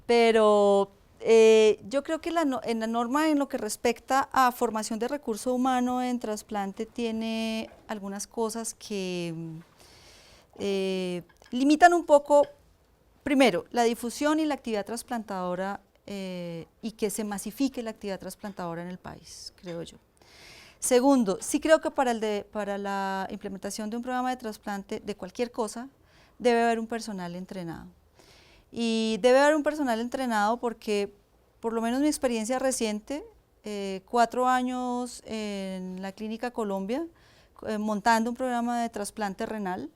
pero yo creo que en la norma, en lo que respecta a formación de recurso humano en trasplante, tiene algunas cosas que limitan un poco, primero, la difusión y la actividad trasplantadora y que se masifique la actividad trasplantadora en el país, creo yo. Segundo, sí creo que para la implementación de un programa de trasplante de cualquier cosa, debe haber un personal entrenado. Y debe haber un personal entrenado porque, por lo menos mi experiencia reciente, 4 años en la Clínica Colombia, montando un programa de trasplante renal,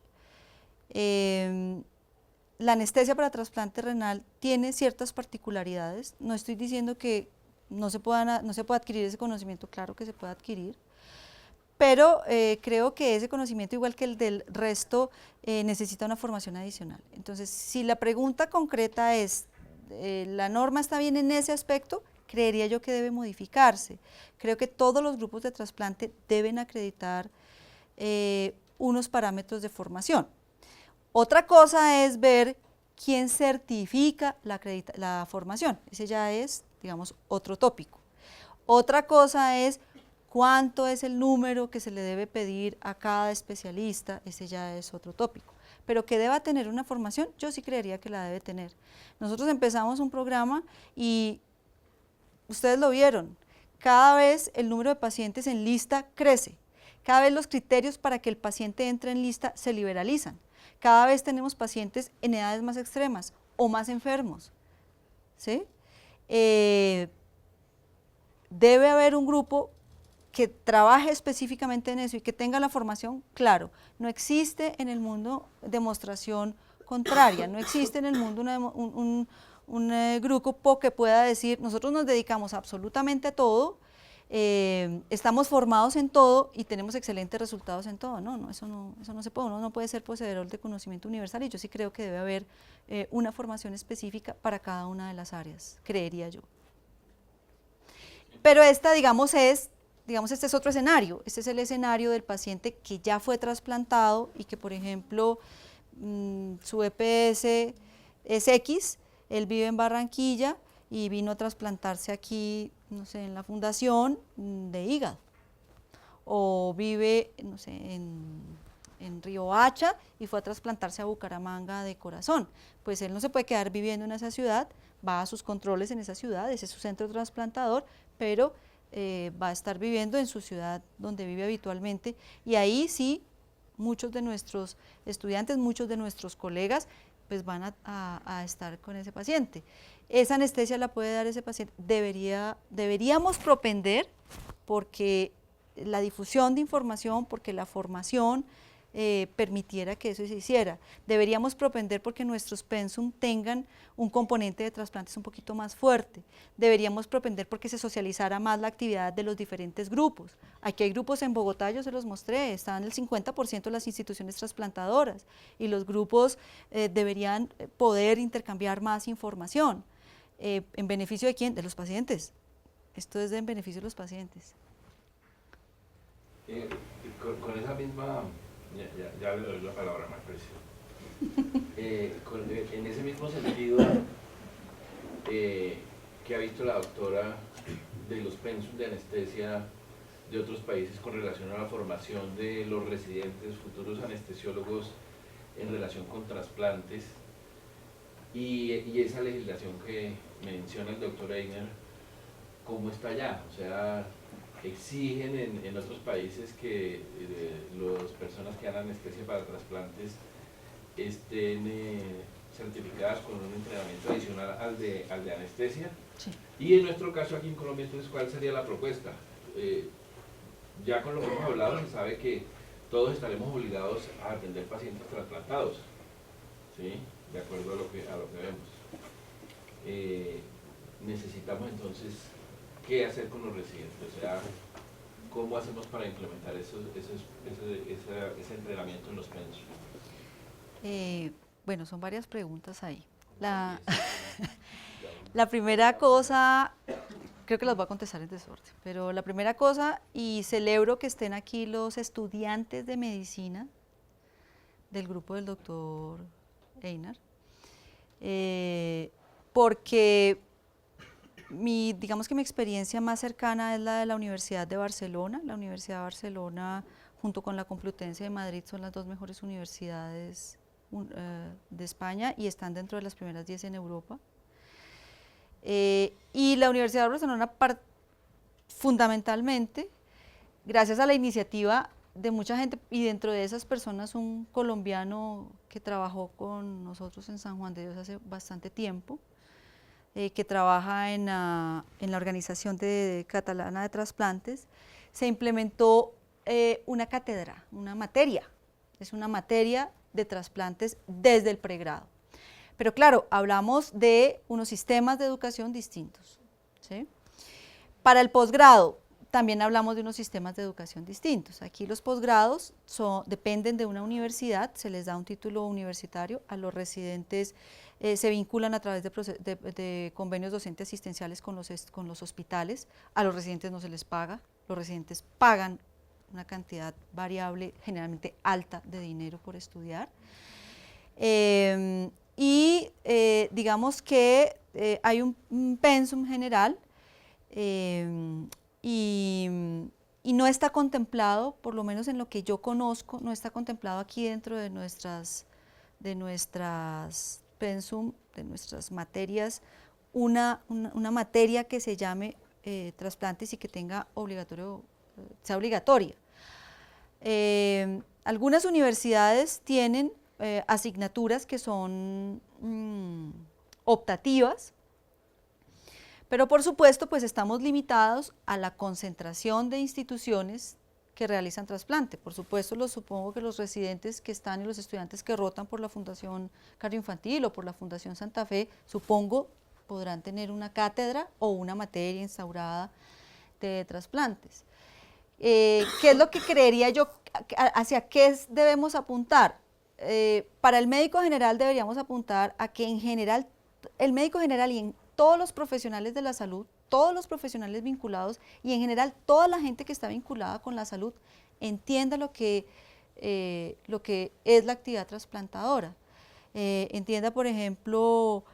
la anestesia para trasplante renal tiene ciertas particularidades. No estoy diciendo que no se pueda adquirir ese conocimiento, claro que se puede adquirir, pero creo que ese conocimiento, igual que el del resto, necesita una formación adicional. Entonces, si la pregunta concreta es, ¿la norma está bien en ese aspecto? Creería yo que debe modificarse. Creo que todos los grupos de trasplante deben acreditar unos parámetros de formación. Otra cosa es ver quién certifica la formación. Ese ya es, digamos, otro tópico. Otra cosa es cuánto es el número que se le debe pedir a cada especialista, ese ya es otro tópico. pero que deba tener una formación, yo sí creería que la debe tener. Nosotros empezamos un programa y ustedes lo vieron, cada vez el número de pacientes en lista crece, cada vez los criterios para que el paciente entre en lista se liberalizan, cada vez tenemos pacientes en edades más extremas o más enfermos, ¿sí? Debe haber un grupo que trabaje específicamente en eso y que tenga la formación, claro, no existe en el mundo demostración contraria, no existe en el mundo un grupo que pueda decir, nosotros nos dedicamos absolutamente a todo, estamos formados en todo y tenemos excelentes resultados en todo. No, eso no se puede, uno no puede ser poseedor de conocimiento universal y yo sí creo que debe haber una formación específica para cada una de las áreas, creería yo. Pero digamos, este es otro escenario, este es el escenario del paciente que ya fue trasplantado y que, por ejemplo, su EPS es X, él vive en Barranquilla y vino a trasplantarse aquí, no sé, en la fundación de hígado, o vive, no sé, en Riohacha y fue a trasplantarse a Bucaramanga de corazón. Pues él no se puede quedar viviendo en esa ciudad, va a sus controles en esa ciudad, ese es su centro trasplantador, pero va a estar viviendo en su ciudad donde vive habitualmente y ahí sí muchos de nuestros estudiantes, muchos de nuestros colegas pues van a estar con ese paciente. Esa anestesia la puede dar ese paciente, deberíamos propender porque la difusión de información, porque la formación permitiera que eso se hiciera. Deberíamos propender porque nuestros pensum tengan un componente de trasplantes un poquito más fuerte. Deberíamos propender porque se socializara más la actividad de los diferentes grupos. Aquí hay grupos en Bogotá, yo se los mostré, están el 50% de las instituciones trasplantadoras y los grupos deberían poder intercambiar más información. ¿En beneficio de quién? De los pacientes. Esto es en beneficio de los pacientes. Con esa misma... Ya le doy la palabra, Marprecio. En ese mismo sentido, ¿qué ha visto la doctora de los pensum de anestesia de otros países con relación a la formación de los residentes, futuros anestesiólogos en relación con trasplantes? Y esa legislación que menciona el doctor Einer, ¿cómo está allá? O sea, exigen en otros países que las personas que dan anestesia para trasplantes estén certificadas con un entrenamiento adicional al de anestesia. Sí. Y en nuestro caso aquí en Colombia, entonces, ¿cuál sería la propuesta? Ya con lo que hemos hablado, se sabe que todos estaremos obligados a atender pacientes trasplantados, ¿sí? De acuerdo a lo que vemos. Necesitamos entonces, ¿qué hacer con los residentes? O sea, ¿cómo hacemos para implementar ese entrenamiento en los pensum? Bueno, son varias preguntas ahí. La primera cosa, creo que las voy a contestar en desorden, pero la primera cosa, y celebro que estén aquí los estudiantes de medicina del grupo del doctor Einer, porque digamos que mi experiencia más cercana es la de la Universidad de Barcelona. La Universidad de Barcelona junto con la Complutense de Madrid son las dos mejores universidades de España y están dentro de las primeras 10 en Europa. Y la Universidad de Barcelona fundamentalmente, gracias a la iniciativa de mucha gente y dentro de esas personas un colombiano que trabajó con nosotros en San Juan de Dios hace bastante tiempo, que trabaja en la Organización Catalana de Trasplantes, se implementó una cátedra, una materia, es una materia de trasplantes desde el pregrado. Pero claro, hablamos de unos sistemas de educación distintos, ¿sí? Para el posgrado también hablamos de unos sistemas de educación distintos. Aquí los posgrados dependen de una universidad, se les da un título universitario, a los residentes se vinculan a través de convenios docentes asistenciales con los hospitales, a los residentes no se les paga, los residentes pagan una cantidad variable, generalmente alta de dinero por estudiar. Digamos que hay un pensum general y no está contemplado, por lo menos en lo que yo conozco, no está contemplado aquí dentro de nuestras nuestras pensum, de nuestras materias, una materia que se llame trasplantes y que sea obligatoria. Algunas universidades tienen asignaturas que son optativas, pero por supuesto pues estamos limitados a la concentración de instituciones que realizan trasplante. Por supuesto, supongo que los residentes que están y los estudiantes que rotan por la Fundación Cardioinfantil o por la Fundación Santa Fe, supongo, podrán tener una cátedra o una materia instaurada de trasplantes. ¿Qué es lo que creería yo, hacia qué debemos apuntar? Para el médico general deberíamos apuntar a que en general, el médico general y en todos los profesionales de la salud, todos los profesionales vinculados y en general toda la gente que está vinculada con la salud entienda lo que es la actividad trasplantadora. Entienda, por ejemplo,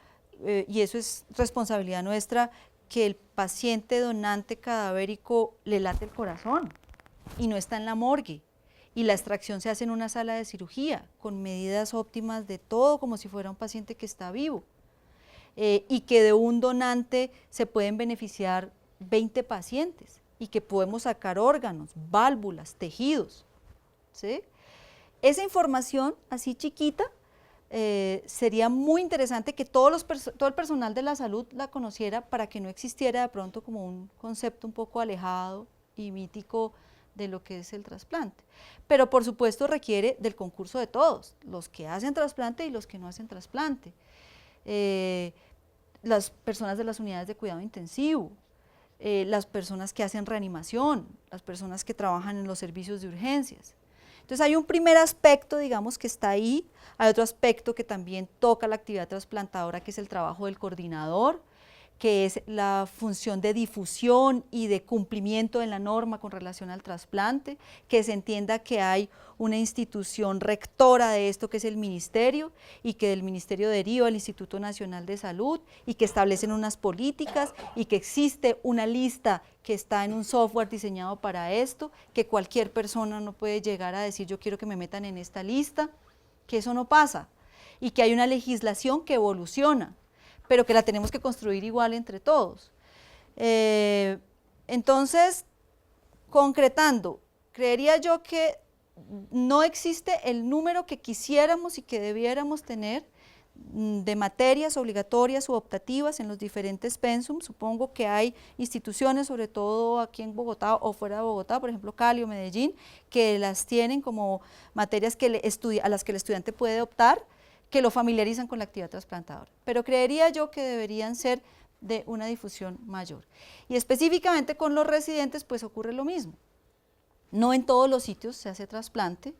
y eso es responsabilidad nuestra, que el paciente donante cadavérico le late el corazón y no está en la morgue, y la extracción se hace en una sala de cirugía con medidas óptimas de todo, como si fuera un paciente que está vivo. Y que de un donante se pueden beneficiar 20 pacientes y que podemos sacar órganos, válvulas, tejidos, ¿sí? Esa información así chiquita sería muy interesante que todo el personal de la salud la conociera, para que no existiera de pronto como un concepto un poco alejado y mítico de lo que es el trasplante. Pero por supuesto requiere del concurso de todos, los que hacen trasplante y los que no hacen trasplante. Las personas de las unidades de cuidado intensivo, las personas que hacen reanimación, las personas que trabajan en los servicios de urgencias. Entonces hay un primer aspecto, digamos, que está ahí. Hay otro aspecto que también toca la actividad trasplantadora, que es el trabajo del coordinador, que es la función de difusión y de cumplimiento de la norma con relación al trasplante, que se entienda que hay una institución rectora de esto, que es el ministerio, y que del ministerio deriva el Instituto Nacional de Salud, y que establecen unas políticas, y que existe una lista que está en un software diseñado para esto, que cualquier persona no puede llegar a decir yo quiero que me metan en esta lista, que eso no pasa, y que hay una legislación que evoluciona, pero que la tenemos que construir igual entre todos. Entonces, concretando, creería yo que no existe el número que quisiéramos y que debiéramos tener de materias obligatorias u optativas en los diferentes pensum. Supongo que hay instituciones, sobre todo aquí en Bogotá o fuera de Bogotá, por ejemplo Cali o Medellín, que las tienen como materias a las que el estudiante puede optar, que lo familiarizan con la actividad trasplantadora, pero creería yo que deberían ser de una difusión mayor. Y específicamente con los residentes pues ocurre lo mismo. No en todos los sitios se hace trasplante,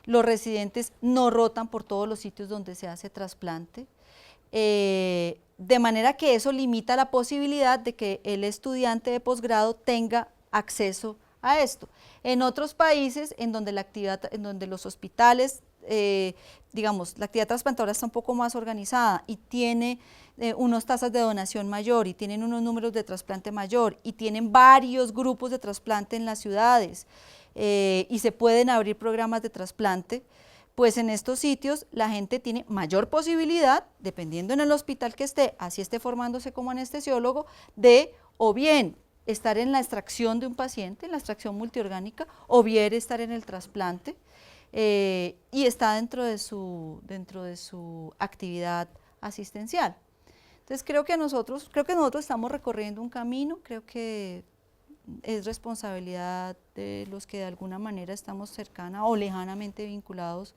los residentes no rotan por todos los sitios donde se hace trasplante, de manera que eso limita la posibilidad de que el estudiante de posgrado tenga acceso a esto. En otros países en donde los hospitales, digamos, la actividad trasplantadora está un poco más organizada y tiene unas tasas de donación mayor y tienen unos números de trasplante mayor y tienen varios grupos de trasplante en las ciudades y se pueden abrir programas de trasplante, pues en estos sitios la gente tiene mayor posibilidad, dependiendo en el hospital que esté, así esté formándose como anestesiólogo, de o bien estar en la extracción de un paciente, en la extracción multiorgánica, o bien estar en el trasplante, y está dentro de su actividad asistencial. Entonces creo que nosotros estamos recorriendo un camino, creo que es responsabilidad de los que de alguna manera estamos cercana o lejanamente vinculados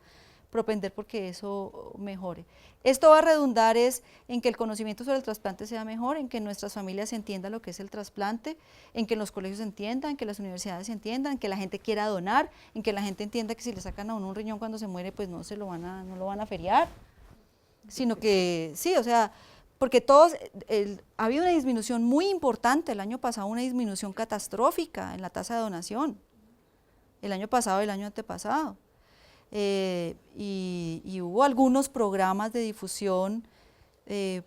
propender porque eso mejore. Esto va a redundar en que el conocimiento sobre el trasplante sea mejor, en que en nuestras familias se entienda lo que es el trasplante, en que en los colegios se entiendan, en que las universidades se entiendan, en que la gente quiera donar, en que la gente entienda que si le sacan a uno un riñón cuando se muere, pues no lo van a feriar, sino que sí, o sea, porque ha habido una disminución muy importante el año pasado, una disminución catastrófica en la tasa de donación, el año pasado y el año antepasado. Y hubo algunos programas de difusión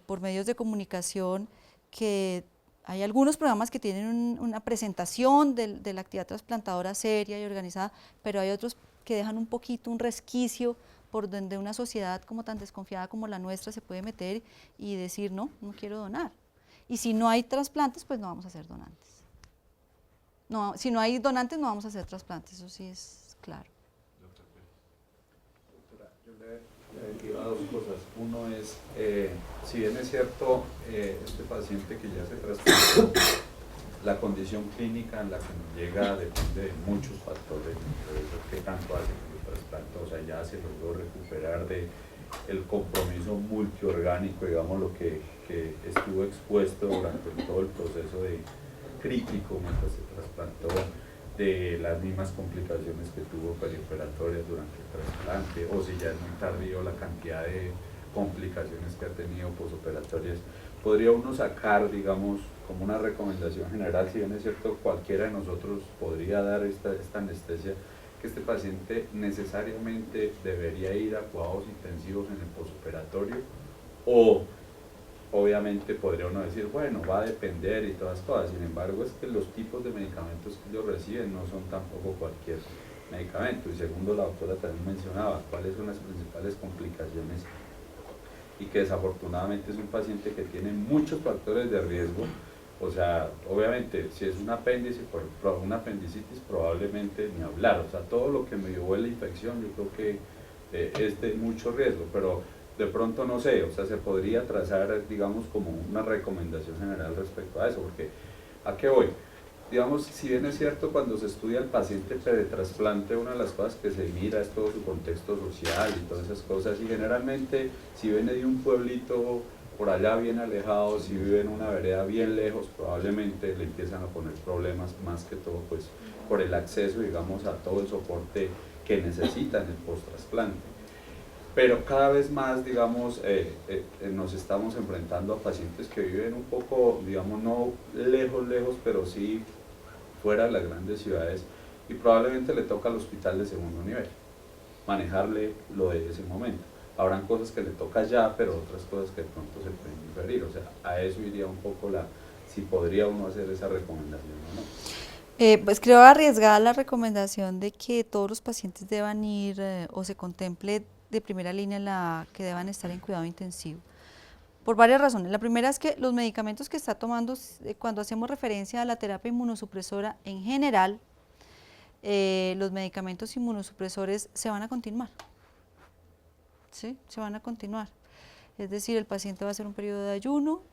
por medios de comunicación, que hay algunos programas que tienen una presentación de la actividad trasplantadora seria y organizada, pero hay otros que dejan un poquito, un resquicio por donde una sociedad como tan desconfiada como la nuestra se puede meter y decir no, no quiero donar. Y si no hay trasplantes, pues no vamos a hacer donantes. No, si no hay donantes, no vamos a hacer trasplantes, eso sí es claro. Doctora, yo le digo dos cosas. Uno es, si bien es cierto, este paciente que ya se trasplantó, la condición clínica en la que nos llega depende de muchos factores, de eso que tanto hace que lo trasplantó, o sea, ya se logró recuperar de el compromiso multiorgánico, digamos, lo que estuvo expuesto durante todo el proceso de crítico mientras se trasplantó, de las mismas complicaciones que tuvo perioperatorias durante el trasplante, o si ya es muy tardío la cantidad de complicaciones que ha tenido posoperatorias. Podría uno sacar, digamos, como una recomendación general, si bien es cierto, cualquiera de nosotros podría dar esta anestesia, que este paciente necesariamente debería ir a cuidados intensivos en el posoperatorio, o obviamente podría uno decir, bueno, va a depender y todas cosas. Sin embargo, es que los tipos de medicamentos que ellos reciben no son tampoco cualquier medicamento. Y segundo, la doctora también mencionaba cuáles son las principales complicaciones, y que desafortunadamente es un paciente que tiene muchos factores de riesgo. O sea, obviamente, si es un apéndice, una apendicitis, probablemente ni hablar. O sea, todo lo que me llevó la infección, yo creo que es de mucho riesgo, pero de pronto no sé, o sea, se podría trazar, digamos, como una recomendación general respecto a eso, porque ¿a qué voy? Digamos, si bien es cierto, cuando se estudia el paciente pretrasplante, una de las cosas que se mira es todo su contexto social y todas esas cosas, y generalmente si viene de un pueblito por allá bien alejado, si vive en una vereda bien lejos, probablemente le empiezan a poner problemas, más que todo pues por el acceso, digamos, a todo el soporte que necesitan el post-trasplante. Pero cada vez más, digamos, nos estamos enfrentando a pacientes que viven un poco, digamos, no lejos, pero sí fuera de las grandes ciudades, y probablemente le toca al hospital de segundo nivel manejarle lo de ese momento. Habrán cosas que le toca ya, pero otras cosas que de pronto se pueden diferir. O sea, a eso iría un poco si podría uno hacer esa recomendación o no. Pues creo arriesgada la recomendación de que todos los pacientes deban ir o se contemple de primera línea que deban estar en cuidado intensivo, por varias razones. La primera es que los medicamentos que está tomando, cuando hacemos referencia a la terapia inmunosupresora en general, los medicamentos inmunosupresores se van a continuar, ¿sí? Se van a continuar. Es decir, el paciente va a hacer un periodo de ayuno,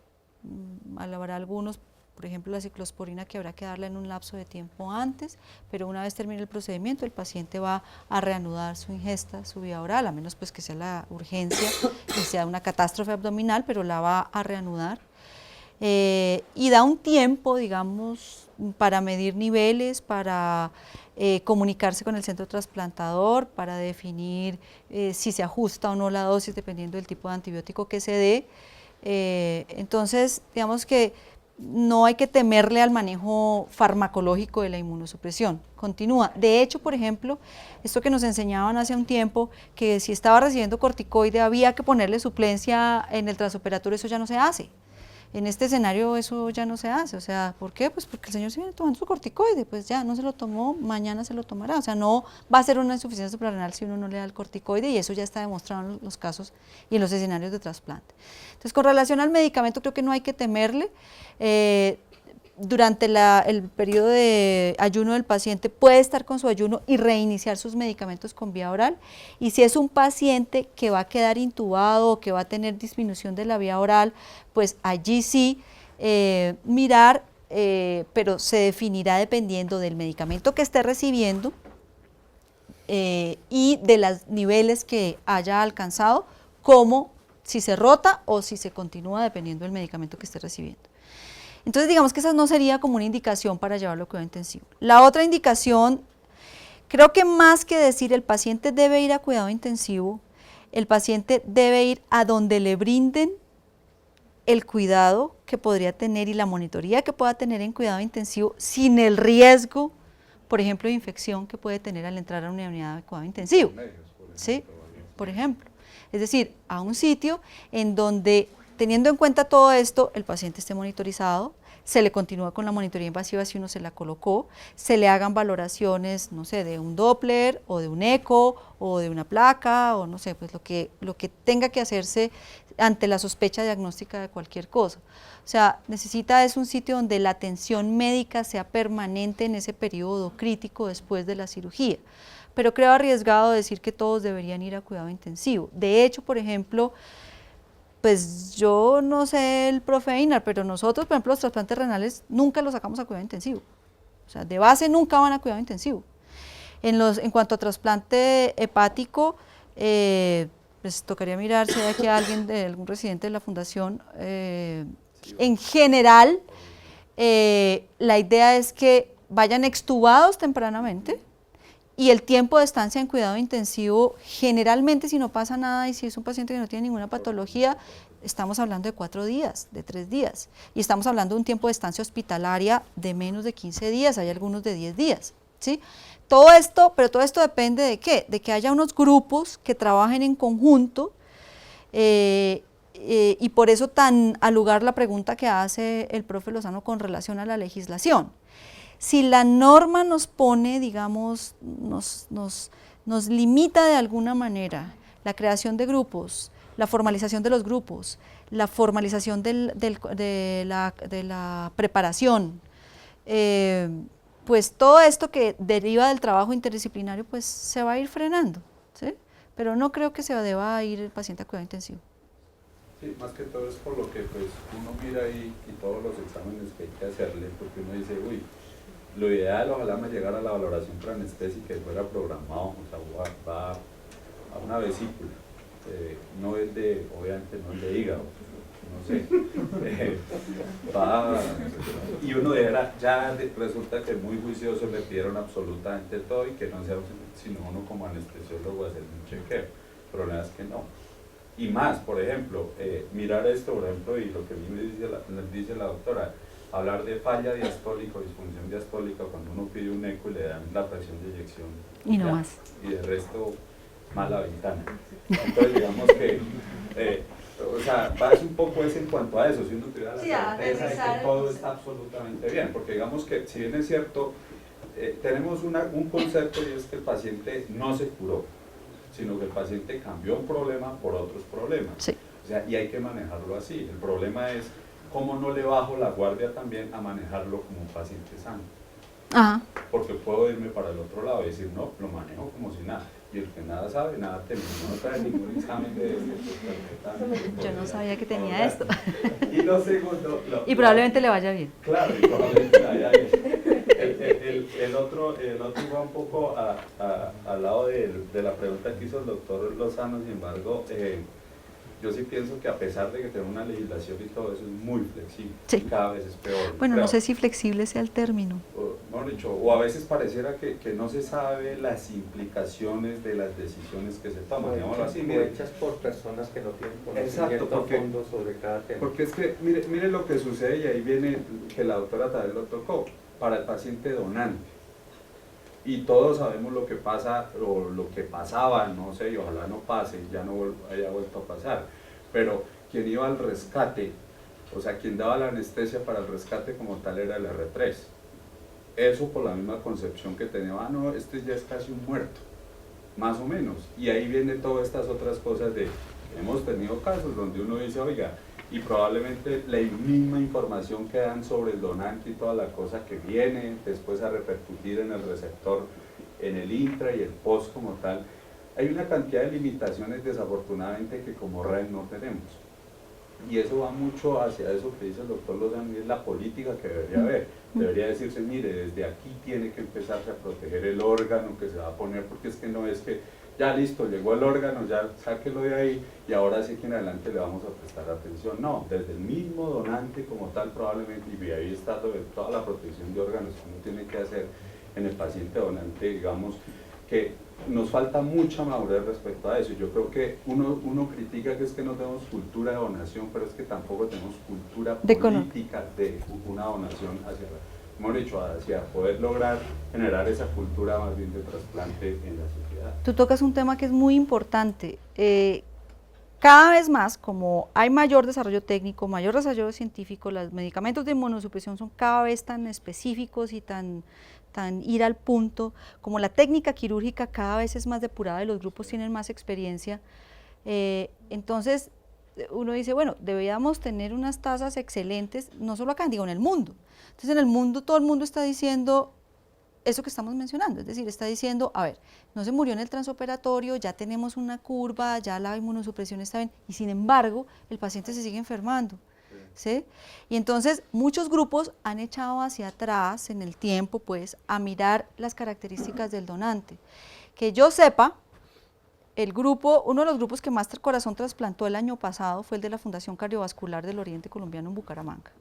habrá algunos, por ejemplo la ciclosporina, que habrá que darla en un lapso de tiempo antes, pero una vez termine el procedimiento el paciente va a reanudar su ingesta, su vía oral, a menos pues que sea la urgencia y sea una catástrofe abdominal, pero la va a reanudar. Y da un tiempo, digamos, para medir niveles, para comunicarse con el centro trasplantador, para definir si se ajusta o no la dosis dependiendo del tipo de antibiótico que se dé. Entonces, digamos que no hay que temerle al manejo farmacológico de la inmunosupresión, continúa. De hecho, por ejemplo, esto que nos enseñaban hace un tiempo, que si estaba recibiendo corticoide había que ponerle suplencia en el transoperatorio, eso ya no se hace. En este escenario eso ya no se hace, o sea, ¿por qué? Pues porque el señor se viene tomando su corticoide, pues ya no se lo tomó, mañana se lo tomará, o sea, no va a ser una insuficiencia suprarrenal si uno no le da el corticoide, y eso ya está demostrado en los casos y en los escenarios de trasplante. Entonces, con relación al medicamento, creo que no hay que temerle. Durante el periodo de ayuno del paciente puede estar con su ayuno y reiniciar sus medicamentos con vía oral, y si es un paciente que va a quedar intubado o que va a tener disminución de la vía oral, pues allí sí mirar, pero se definirá dependiendo del medicamento que esté recibiendo y de los niveles que haya alcanzado, como si se rota o si se continúa dependiendo del medicamento que esté recibiendo. Entonces, digamos que esa no sería como una indicación para llevarlo a cuidado intensivo. La otra indicación, creo que más que decir el paciente debe ir a cuidado intensivo, el paciente debe ir a donde le brinden el cuidado que podría tener y la monitoría que pueda tener en cuidado intensivo sin el riesgo, por ejemplo, de infección que puede tener al entrar a una unidad de cuidado intensivo. ¿Sí? Por ejemplo. Es decir, a un sitio en donde teniendo en cuenta todo esto, el paciente esté monitorizado, se le continúa con la monitoría invasiva si uno se la colocó, se le hagan valoraciones, no sé, de un Doppler o de un eco o de una placa o no sé, pues lo que tenga que hacerse ante la sospecha diagnóstica de cualquier cosa. O sea, necesita es un sitio donde la atención médica sea permanente en ese periodo crítico después de la cirugía. Pero creo arriesgado decir que todos deberían ir a cuidado intensivo. De hecho, por ejemplo, pues yo no sé el profe Einar, pero nosotros, por ejemplo, los trasplantes renales nunca los sacamos a cuidado intensivo. O sea, de base nunca van a cuidado intensivo. En cuanto a trasplante hepático, pues tocaría mirar si hay aquí alguien, algún residente de la fundación. En general, la idea es que vayan extubados tempranamente y el tiempo de estancia en cuidado intensivo, generalmente si no pasa nada y si es un paciente que no tiene ninguna patología, estamos hablando de 4 días, de 3 días, y estamos hablando de un tiempo de estancia hospitalaria de menos de 15 días, hay algunos de 10 días, ¿sí? Todo esto depende de ¿qué? De que haya unos grupos que trabajen en conjunto, y por eso tan al lugar la pregunta que hace el profe Lozano con relación a la legislación. Si la norma nos pone, digamos, nos limita de alguna manera la creación de grupos, la formalización de los grupos, la formalización de la preparación, pues todo esto que deriva del trabajo interdisciplinario pues se va a ir frenando, ¿sí? Pero no creo que se deba ir el paciente a cuidado intensivo. Sí, más que todo es por lo que pues uno mira ahí y todos los exámenes que hay que hacerle, porque uno dice, uy, lo ideal ojalá me llegara a la valoración preanestésica y fuera programado, o sea, va a una vesícula, no es de, obviamente no es de hígado, no sé, y uno dijera, ya resulta que muy juicioso le pidieron absolutamente todo y que no sea sino uno como anestesiólogo hacer un chequeo. El problema es que no. Y más, por ejemplo, mirar esto, por ejemplo, y lo que a mí me dice la doctora, hablar de falla diastólica o disfunción diastólica cuando uno pide un eco y le dan la presión de eyección. Y no más. Y de resto, mala ventana. Entonces, digamos que, o sea, va un poco es en cuanto a eso, si uno tuviera la certeza de que todo está absolutamente bien, porque digamos que, si bien es cierto, tenemos un concepto y es que el paciente no se curó, sino que el paciente cambió un problema por otros problemas. Sí. O sea, y hay que manejarlo así. El problema es cómo no le bajo la guardia también a manejarlo como un paciente sano. Ajá. Porque puedo irme para el otro lado y decir, no, lo manejo como si nada. Y el que nada sabe, nada teme. No trae ningún examen de Yo no sabía que tenía esto. Y lo segundo... Y probablemente le vaya bien. Claro, y probablemente le vaya bien. El otro va un poco al lado de la pregunta que hizo el doctor Lozano, sin embargo, yo sí pienso que a pesar de que tenemos una legislación y todo eso es muy flexible, sí. Y cada vez es peor. Bueno, claro. No sé si flexible sea el término. O a veces pareciera que no se sabe las implicaciones de las decisiones que se toman, digámoslo así. Hechas por personas que no tienen conocimiento a fondo sobre cada tema. Porque es que, mire lo que sucede, y ahí viene que la doctora también lo tocó, para el paciente donante. Y todos sabemos lo que pasa, o lo que pasaba, no sé, y ojalá no pase, ya no haya vuelto a pasar, pero quien iba al rescate, o sea, quien daba la anestesia para el rescate como tal era el R3. Eso por la misma concepción que tenía, no, este ya es casi un muerto, más o menos. Y ahí vienen todas estas otras cosas de, hemos tenido casos donde uno dice, oiga, y probablemente la misma información que dan sobre el donante y toda la cosa que viene después a repercutir en el receptor, en el intra y el post como tal, hay una cantidad de limitaciones desafortunadamente que como red no tenemos. Y eso va mucho hacia eso que dice el doctor Lozano, y es la política que debería haber. Debería decirse, mire, desde aquí tiene que empezarse a proteger el órgano que se va a poner, porque es que no es que ya listo, llegó el órgano, ya sáquelo de ahí y ahora sí que en adelante le vamos a prestar atención. No, desde el mismo donante como tal probablemente, y ahí está toda la protección de órganos que uno tiene que hacer en el paciente donante, digamos que nos falta mucha madurez respecto a eso. Yo creo que uno critica que es que no tenemos cultura de donación, pero es que tampoco tenemos cultura política de una donación hacia poder lograr generar esa cultura más bien de trasplante en la sociedad. Tú tocas un tema que es muy importante. cada vez más, como hay mayor desarrollo técnico, mayor desarrollo científico, los medicamentos de inmunosupresión son cada vez tan específicos y tan ir al punto, como la técnica quirúrgica cada vez es más depurada y los grupos tienen más experiencia, entonces uno dice, bueno, deberíamos tener unas tasas excelentes, no solo acá, digo, en el mundo. Entonces en el mundo, todo el mundo está diciendo eso que estamos mencionando, es decir, está diciendo, a ver, no se murió en el transoperatorio, ya tenemos una curva, ya la inmunosupresión está bien, y sin embargo, el paciente se sigue enfermando, ¿sí? Y entonces, muchos grupos han echado hacia atrás en el tiempo, pues, a mirar las características del donante. Que yo sepa, uno de los grupos que más corazón trasplantó el año pasado fue el de la Fundación Cardiovascular del Oriente Colombiano en Bucaramanga.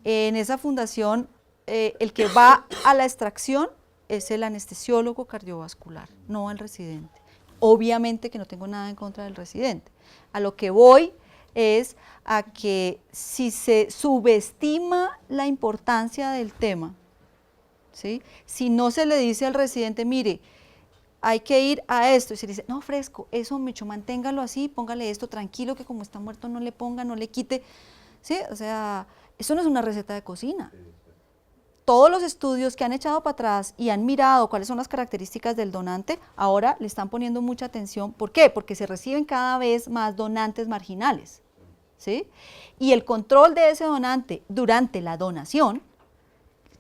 En esa fundación, el que va a la extracción es el anestesiólogo cardiovascular, no el residente. Obviamente que no tengo nada en contra del residente. A lo que voy es a que si se subestima la importancia del tema, ¿sí? Si no se le dice al residente, mire, hay que ir a esto, y se dice, no, fresco, eso Mecho, manténgalo así, póngale esto, tranquilo, que como está muerto no le ponga, no le quite, ¿sí? O sea, eso no es una receta de cocina. Todos los estudios que han echado para atrás y han mirado cuáles son las características del donante, ahora le están poniendo mucha atención. ¿Por qué? Porque se reciben cada vez más donantes marginales, ¿sí? Y el control de ese donante durante la donación,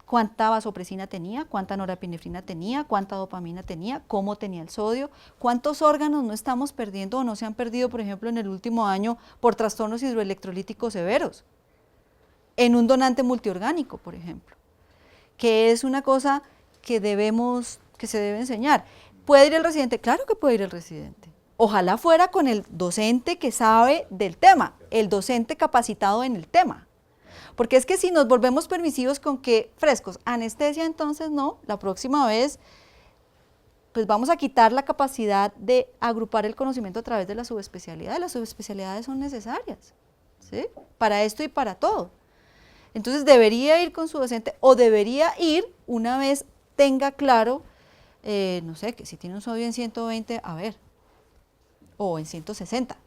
cuánta vasopresina tenía, cuánta norepinefrina tenía, cuánta dopamina tenía, cómo tenía el sodio, cuántos órganos no estamos perdiendo o no se han perdido, por ejemplo, en el último año por trastornos hidroelectrolíticos severos, en un donante multiorgánico, por ejemplo, que es una cosa que se debe enseñar. ¿Puede ir el residente? Claro que puede ir el residente. Ojalá fuera con el docente que sabe del tema, el docente capacitado en el tema. Porque es que si nos volvemos permisivos con que frescos, anestesia, entonces no, la próxima vez pues vamos a quitar la capacidad de agrupar el conocimiento a través de la subespecialidad. Las subespecialidades son necesarias, ¿sí? Para esto y para todo. Entonces debería ir con su docente o debería ir una vez tenga claro, no sé, que si tiene un sodio en 120, a ver, o en 160.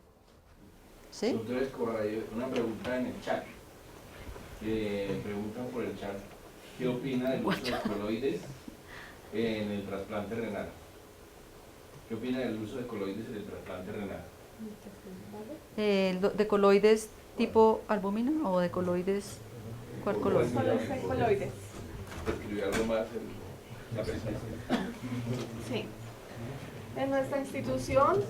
¿Sí? Doctor Escobar, hay una pregunta en el chat. Preguntan por el chat, ¿qué opina del uso de coloides en el trasplante renal? ¿Qué opina del uso de coloides en el trasplante renal? ¿De coloides tipo albúmina o de coloides? ¿Cuál coloide? Coloides. ¿Escribió algo más en la pesquisa? Sí. En nuestra institución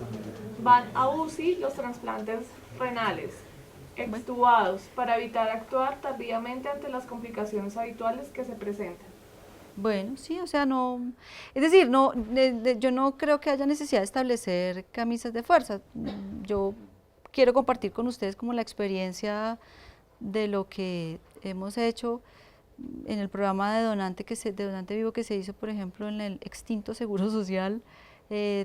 van a UCI los trasplantes renales extubados para evitar actuar tardíamente ante las complicaciones habituales que se presentan. Bueno, sí, o sea, no, es decir, no, yo no creo que haya necesidad de establecer camisas de fuerza. Yo quiero compartir con ustedes como la experiencia de lo que hemos hecho en el programa de donante vivo que se hizo, por ejemplo, en el extinto Seguro Social.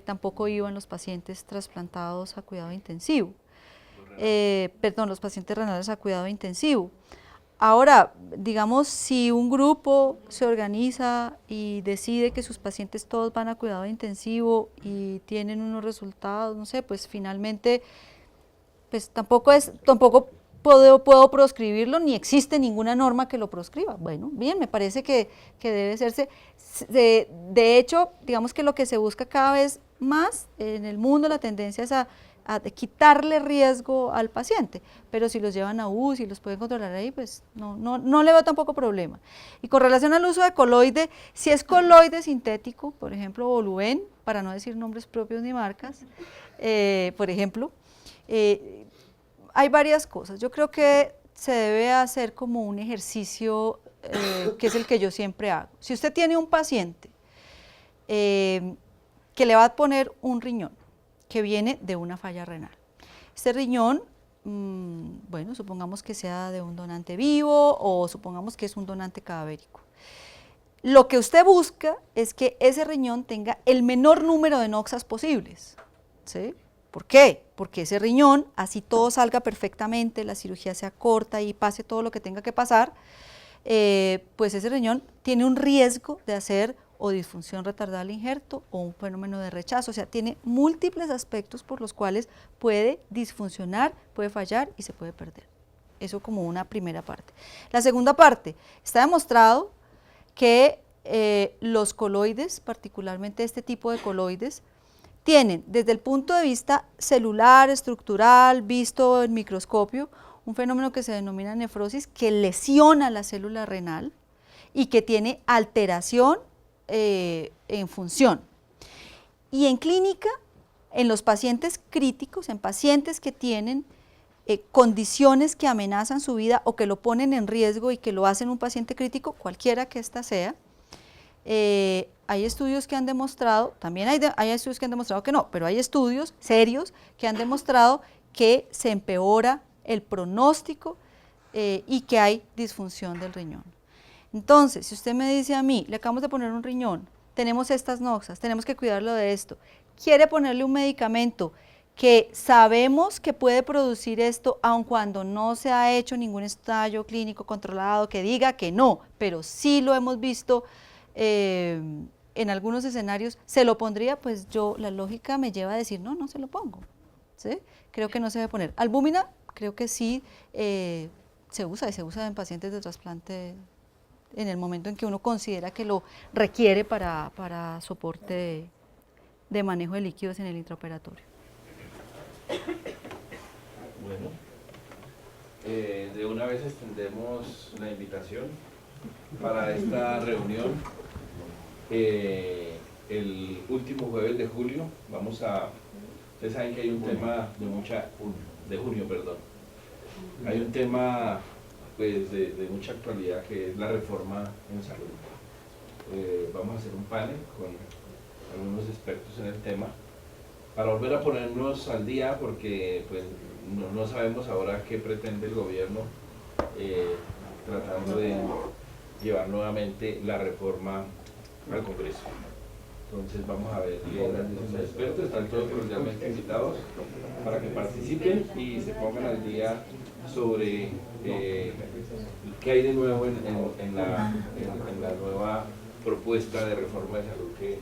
Tampoco iban los pacientes trasplantados a cuidado intensivo, los pacientes renales a cuidado intensivo. Ahora, digamos, si un grupo se organiza y decide que sus pacientes todos van a cuidado intensivo y tienen unos resultados, no sé, pues finalmente, pues tampoco puedo proscribirlo, ni existe ninguna norma que lo proscriba. Bueno, bien, me parece que debe hacerse. De hecho, digamos que lo que se busca cada vez más en el mundo, la tendencia es a quitarle riesgo al paciente, pero si los llevan a UCI y los pueden controlar ahí, pues no le veo tampoco problema. Y con relación al uso de coloide, si es coloide sintético, por ejemplo, Voluen, para no decir nombres propios ni marcas, por ejemplo, hay varias cosas. Yo creo que se debe hacer como un ejercicio que es el que yo siempre hago. Si usted tiene un paciente que le va a poner un riñón que viene de una falla renal, este riñón, bueno, supongamos que sea de un donante vivo o supongamos que es un donante cadavérico. Lo que usted busca es que ese riñón tenga el menor número de noxas posibles, ¿sí? ¿Por qué? Porque ese riñón, así todo salga perfectamente, la cirugía sea corta y pase todo lo que tenga que pasar, pues ese riñón tiene un riesgo de hacer o disfunción retardada del injerto o un fenómeno de rechazo. O sea, tiene múltiples aspectos por los cuales puede disfuncionar, puede fallar y se puede perder. Eso como una primera parte. La segunda parte, está demostrado que los coloides, particularmente este tipo de coloides, tienen desde el punto de vista celular, estructural, visto en microscopio, un fenómeno que se denomina nefrosis, que lesiona la célula renal y que tiene alteración en función. Y en clínica, en los pacientes críticos, en pacientes que tienen condiciones que amenazan su vida o que lo ponen en riesgo y que lo hacen un paciente crítico, cualquiera que ésta sea, hay estudios que han demostrado, también hay estudios que han demostrado que no, pero hay estudios serios que han demostrado que se empeora el pronóstico y que hay disfunción del riñón. Entonces, si usted me dice a mí, le acabamos de poner un riñón, tenemos estas noxas, tenemos que cuidarlo de esto, quiere ponerle un medicamento que sabemos que puede producir esto, aun cuando no se ha hecho ningún ensayo clínico controlado que diga que no, pero sí lo hemos visto en algunos escenarios, ¿se lo pondría? Pues yo, la lógica me lleva a decir, no, no se lo pongo, ¿sí? Creo que no se debe poner. Albúmina, creo que sí se usa, y se usa en pacientes de trasplante en el momento en que uno considera que lo requiere para soporte de manejo de líquidos en el intraoperatorio. Bueno, de una vez extendemos la invitación para esta reunión. El último jueves de julio ustedes saben que hay un tema de junio, perdón. Hay un tema pues de mucha actualidad que es la reforma en salud. Vamos a hacer un panel con algunos expertos en el tema para volver a ponernos al día, porque pues no sabemos ahora qué pretende el gobierno tratando de llevar nuevamente la reforma al Congreso. Entonces vamos a ver los expertos, están todos cordialmente invitados para que participen y se pongan al día sobre qué hay de nuevo en la nueva propuesta de reforma de salud que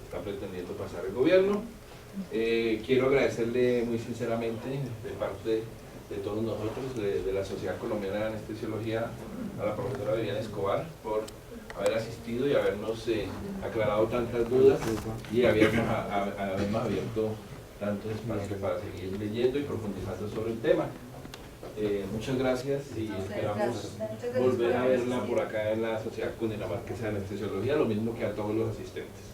está pretendiendo pasar el gobierno. Quiero agradecerle muy sinceramente de parte de todos nosotros, de la Sociedad Colombiana de Anestesiología, a la profesora Viviana Escobar por haber asistido y habernos aclarado tantas dudas y habernos abierto tantos espacios para seguir leyendo y profundizando sobre el tema. Muchas gracias y esperamos volver a verla por acá en la Sociedad Cundinamarquesa de Anestesiología, lo mismo que a todos los asistentes.